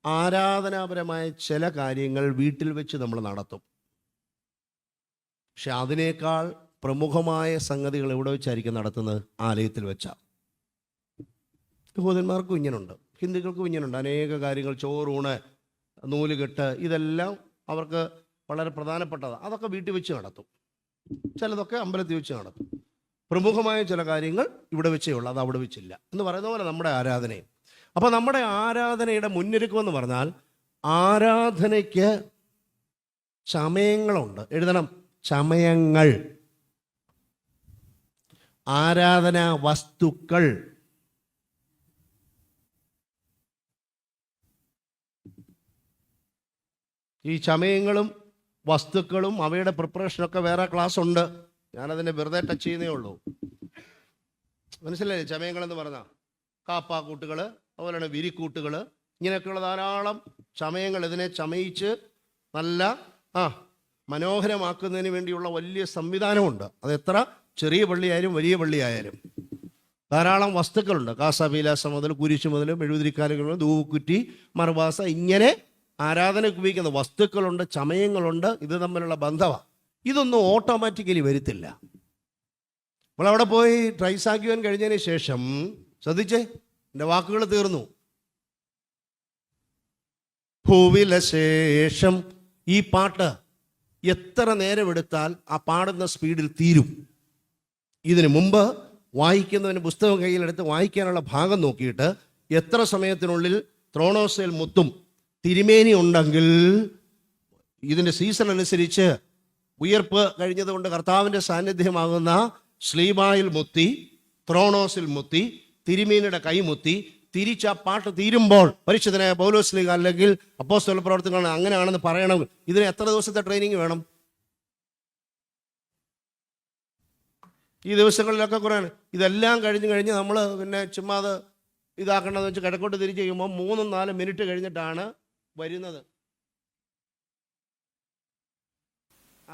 ആരാധനാപരമായ ചില കാര്യങ്ങൾ വീട്ടിൽ വെച്ച് നമ്മൾ നടത്തും. പക്ഷെ അതിനേക്കാൾ പ്രമുഖമായ സംഗതികൾ എവിടെ വെച്ചായിരിക്കും നടത്തുന്നത്? ആലയത്തിൽ വെച്ചാണ്. യഹൂദന്മാർക്കും ഇങ്ങനുണ്ട്, ഹിന്ദുക്കൾക്കും ഇങ്ങനുണ്ട്. അനേക കാര്യങ്ങൾ, ചോറൂണ്, നൂലുകെട്ട്, ഇതെല്ലാം അവർക്ക് വളരെ പ്രധാനപ്പെട്ടതാണ്. അതൊക്കെ വീട്ടിൽ വെച്ച് നടത്തും. ചിലതൊക്കെ അമ്പലത്തിൽ വെച്ച് നടത്തും. പ്രമുഖമായ ചില കാര്യങ്ങൾ ഇവിടെ വെച്ചേ ഉള്ളൂ, അത് അവിടെ വെച്ചില്ല എന്ന് പറയുന്ന പോലെ നമ്മുടെ ആരാധനയും. അപ്പോൾ നമ്മുടെ ആരാധനയുടെ മുന്നൊരുക്കമെന്ന് പറഞ്ഞാൽ ആരാധനയ്ക്ക് സമയങ്ങളുണ്ട്. എഴുതണം, സമയങ്ങൾ. ആരാധനാ വസ്തുക്കൾ. ഈ സമയങ്ങളും വസ്തുക്കളും അവയുടെ പ്രിപ്പറേഷനൊക്കെ വേറെ ക്ലാസ് ഉണ്ട്. ഞാനതിനെ വെറുതെ ടച്ച് ചെയ്യുന്നേ ഉള്ളൂ. മനസ്സിലായില്ലേ? ചമയങ്ങളെന്ന് പറഞ്ഞാൽ കാപ്പാക്കൂട്ടുകൾ, അതുപോലെ തന്നെ വിരിക്കൂട്ടുകൾ, ഇങ്ങനെയൊക്കെയുള്ള ധാരാളം ചമയങ്ങൾ. ഇതിനെ ചമയിച്ച് നല്ല മനോഹരമാക്കുന്നതിന് വേണ്ടിയുള്ള വലിയ സംവിധാനമുണ്ട്. അത് എത്ര ചെറിയ പള്ളിയായാലും വലിയ പള്ളിയായാലും ധാരാളം വസ്തുക്കളുണ്ട്. കാസാബീലാസം മുതൽ കുരിശ് മുതൽ മെഴുകുതിരിക്കാലുകൾ, ധൂക്കുറ്റി, മർവാസ, ഇങ്ങനെ ആരാധനയ്ക്ക് ഉപയോഗിക്കുന്ന വസ്തുക്കളുണ്ട്, ചമയങ്ങളുണ്ട്. ഇത് തമ്മിലുള്ള ബന്ധമാണ്. ഇതൊന്നും ഓട്ടോമാറ്റിക്കലി വരത്തില്ല. നമ്മളവിടെ പോയി ട്രൈസാക്യുവൻ കഴിഞ്ഞതിന് ശേഷം ശ്രദ്ധിച്ചേ, എൻ്റെ വാക്കുകൾ തീർന്നു. ഭൂവിലെ ശേഷം ഈ പാട്ട് എത്ര നേരം എടുത്താൽ ആ പാടുന്ന സ്പീഡിൽ തീരും. ഇതിനു മുമ്പ് വായിക്കുന്നവന് പുസ്തകം കയ്യിലെടുത്ത് വായിക്കാനുള്ള ഭാഗം നോക്കിയിട്ട് എത്ര സമയത്തിനുള്ളിൽ ത്രോണോസിൽ മുത്തും. തിരുമേനി ഉണ്ടെങ്കിൽ ഇതിൻ്റെ സീസൺ അനുസരിച്ച് ഉയർപ്പ് കഴിഞ്ഞതുകൊണ്ട് കർത്താവിൻ്റെ സാന്നിധ്യമാകുന്ന ശ്ലീബായിൽ മുത്തി, ത്രോണോസിൽ മുത്തി, തിരുമേനിയുടെ കൈമുത്തി, തിരിച്ച് ആ പാട്ട് തീരുമ്പോൾ പരിശുദ്ധനായ പൗലോസ് ശ്ലീഹ അല്ലെങ്കിൽ അപ്പോസ്തല പ്രവർത്തനങ്ങൾ അങ്ങനെയാണെന്ന് പറയണം. ഇതിന് എത്ര ദിവസത്തെ ട്രെയിനിങ് വേണം? ഈ ദിവസങ്ങളിലൊക്കെ കുറേ. ഇതെല്ലാം കഴിഞ്ഞ് നമ്മൾ പിന്നെ ചുമ്മാ അത് ഇതാക്കണമെന്ന് വെച്ച് കിഴക്കോട്ട് തിരിച്ച് ചെയ്യുമ്പോൾ 3-4 മിനിറ്റ് കഴിഞ്ഞിട്ടാണ് വരുന്നത്.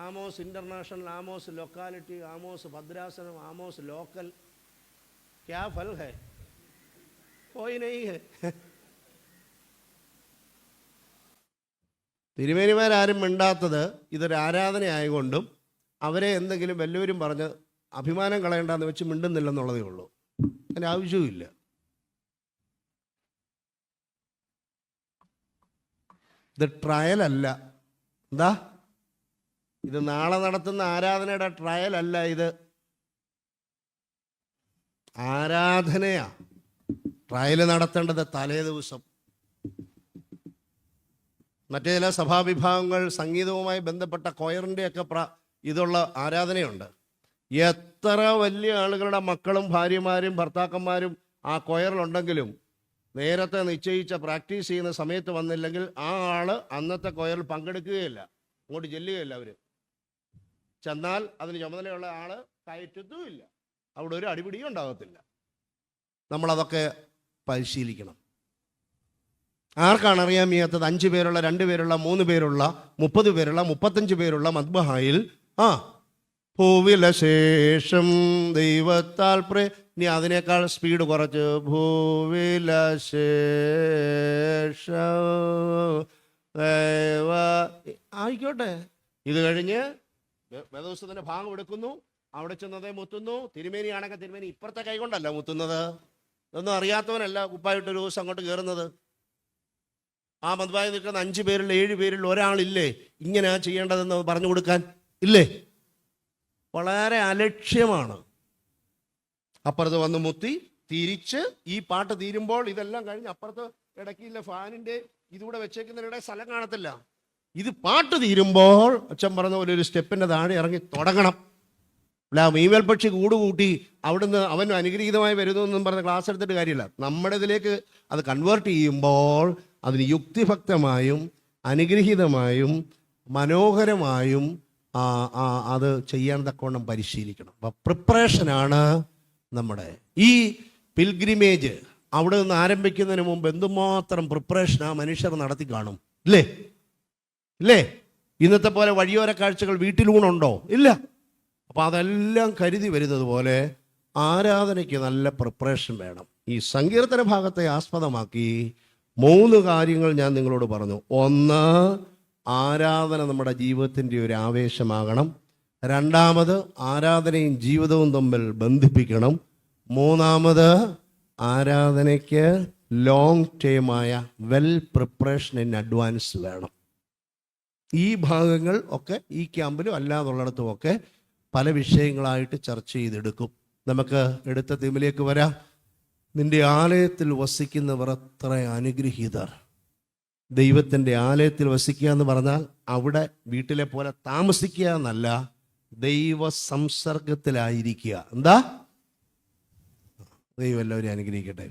Amos international, Amos locality, Amos ഭദ്രാസനം, ആമോസ് ലോക്കൽ. ക്യാ ഫൽ ഹൈ? കോയി നഹീ ഹൈ. തിരുമേനിമാരാരും മിണ്ടാത്തത് ഇതൊരു ആരാധനയായതുകൊണ്ടും അവരെ എന്തെങ്കിലും വല്ലവരും പറഞ്ഞ് അഭിമാനം കളയണ്ടെന്ന് വെച്ച് മിണ്ടുന്നില്ലെന്നുള്ളതേ ഉള്ളൂ. അതിന് ആവശ്യവുമില്ല. ഇത് ട്രയൽ അല്ല. എന്താ ഇത്? നാളെ നടത്തുന്ന ആരാധനയുടെ ട്രയൽ അല്ല ഇത്. ആരാധനയാ. ട്രയൽ നടത്തേണ്ടത് തലേ ദിവസം. മറ്റേ ചില സഭാവിഭാഗങ്ങൾ സംഗീതവുമായി ബന്ധപ്പെട്ട കൊയറിൻ്റെയൊക്കെ ഇതുള്ള ആരാധനയുണ്ട്. എത്ര വലിയ ആളുകളുടെ മക്കളും ഭാര്യമാരും ഭർത്താക്കന്മാരും ആ കൊയറിലുണ്ടെങ്കിലും നേരത്തെ നിശ്ചയിച്ച പ്രാക്ടീസ് ചെയ്യുന്ന സമയത്ത് വന്നില്ലെങ്കിൽ ആ ആള് അന്നത്തെ കൊയറിൽ പങ്കെടുക്കുകയില്ല, അങ്ങോട്ട് ചെല്ലുകയില്ല. അവർ ചെന്നാൽ അതിന് ചുമതലയുള്ള ആള് കയറ്റത്തുമില്ല. അവിടെ ഒരു അടിപിടിയും ഉണ്ടാകത്തില്ല. നമ്മളതൊക്കെ പരിശീലിക്കണം. ആർക്കാണ് അറിയാൻ വയ്യാത്തത്? 5 പേരുള്ള, 2 പേരുള്ള, 3 പേരുള്ള, 30 പേരുള്ള, 35 പേരുള്ള മദ്ബഹായിൽ ഭൂവിലെ ശേഷം ദൈവത്താൽ ഇനി അതിനേക്കാൾ സ്പീഡ് കുറച്ച് ഭൂവിലെ ശേഷം ആയിക്കോട്ടെ. ഇത് കഴിഞ്ഞ് വേദപുസ്തകത്തിന്റെ ഭാഗം എടുക്കുന്നു, അവിടെ ചെന്നതേ മുത്തുന്നു. തിരുമേനിയാണെങ്കിൽ തിരുമേനി ഇപ്പുറത്തെ കൈ കൊണ്ടല്ല മുത്തുന്നത്. ഇതൊന്നും അറിയാത്തവനല്ല കുപ്പായിട്ടൊരു ദിവസം അങ്ങോട്ട് കയറുന്നത്. ആ മദ്ബഹായിൽ നിൽക്കുന്ന 5 പേരിൽ 7 പേരിൽ ഒരാളില്ലേ ഇങ്ങനെയാ ചെയ്യേണ്ടതെന്ന് പറഞ്ഞു കൊടുക്കാൻ? ഇല്ലേ? വളരെ അലക്ഷ്യമാണ്. അപ്പുറത്ത് വന്ന് മുത്തി തിരിച്ച് ഈ പാട്ട് തീരുമ്പോൾ ഇതെല്ലാം കഴിഞ്ഞ് അപ്പുറത്ത് ഇടയ്ക്കില്ല ഫാനിന്റെ ഇതുകൂടെ വെച്ചേക്കുന്നതിനിടെ സ്ഥലം കാണത്തില്ല. ഇത് പാട്ട് തീരുമ്പോൾ അച്ഛൻ പറഞ്ഞ പോലെ ഒരു സ്റ്റെപ്പിന്റെ താഴെ ഇറങ്ങി തുടങ്ങണം. അല്ല മീൻവൽ പക്ഷി കൂട് കൂട്ടി അവിടുന്ന് അവൻ അനുഗ്രഹീതമായി വരുന്നു എന്നും പറഞ്ഞ ക്ലാസ് എടുത്തിട്ട് കാര്യമില്ല. നമ്മുടെ ഇതിലേക്ക് അത് കൺവേർട്ട് ചെയ്യുമ്പോൾ അതിന് യുക്തിഭക്തമായും അനുഗ്രഹീതമായും മനോഹരമായും അത് ചെയ്യാൻ തക്കവണ്ണം പരിശീലിക്കണം. അപ്പം പ്രിപ്പറേഷനാണ് നമ്മുടെ ഈ പിൽഗ്രിമേജ്. അവിടെ നിന്ന് ആരംഭിക്കുന്നതിന് മുമ്പ് എന്തുമാത്രം പ്രിപ്പറേഷൻ ആ മനുഷ്യർ നടത്തി കാണും, ഇല്ലേ? ഇല്ലേ? ഇന്നത്തെ പോലെ വഴിയോര കാഴ്ചകൾ വീട്ടിലൂണുണ്ടോ? ഇല്ല. അപ്പം അതെല്ലാം കരുതി വരുന്നത് പോലെ ആരാധനയ്ക്ക് നല്ല പ്രിപ്പറേഷൻ വേണം. ഈ സങ്കീർത്തന ഭാഗത്തെ ആസ്പദമാക്കി 3 കാര്യങ്ങൾ ഞാൻ നിങ്ങളോട് പറഞ്ഞു. 1, ആരാധന നമ്മുടെ ജീവിതത്തിൻ്റെ ഒരു ആവേശമാകണം. 2, ആരാധനയും ജീവിതവും തമ്മിൽ ബന്ധിപ്പിക്കണം. 3, ആരാധനയ്ക്ക് ലോങ് ടേമായ വെൽ പ്രിപ്പറേഷൻ ഇൻ അഡ്വാൻസ് വേണം. ഈ ഭാഗങ്ങൾ ഒക്കെ ഈ ക്യാമ്പിലും അല്ലാതുള്ളിടത്തും ഒക്കെ പല വിഷയങ്ങളായിട്ട് ചർച്ച ചെയ്തെടുക്കും. നമുക്ക് എടുത്ത തീമിലേക്ക് വരാം. നിന്റെ ആലയത്തിൽ വസിക്കുന്നവർ അത്ര അനുഗ്രഹീതർ. ദൈവത്തിൻ്റെ ആലയത്തിൽ വസിക്കുക എന്ന് പറഞ്ഞാൽ അവിടെ വീട്ടിലെ പോലെ താമസിക്കുക എന്നല്ല, ദൈവ സംസർഗത്തിലായിരിക്കുക. എന്താ? ദൈവം എല്ലാവരെയും അനുഗ്രഹിക്കട്ടെ.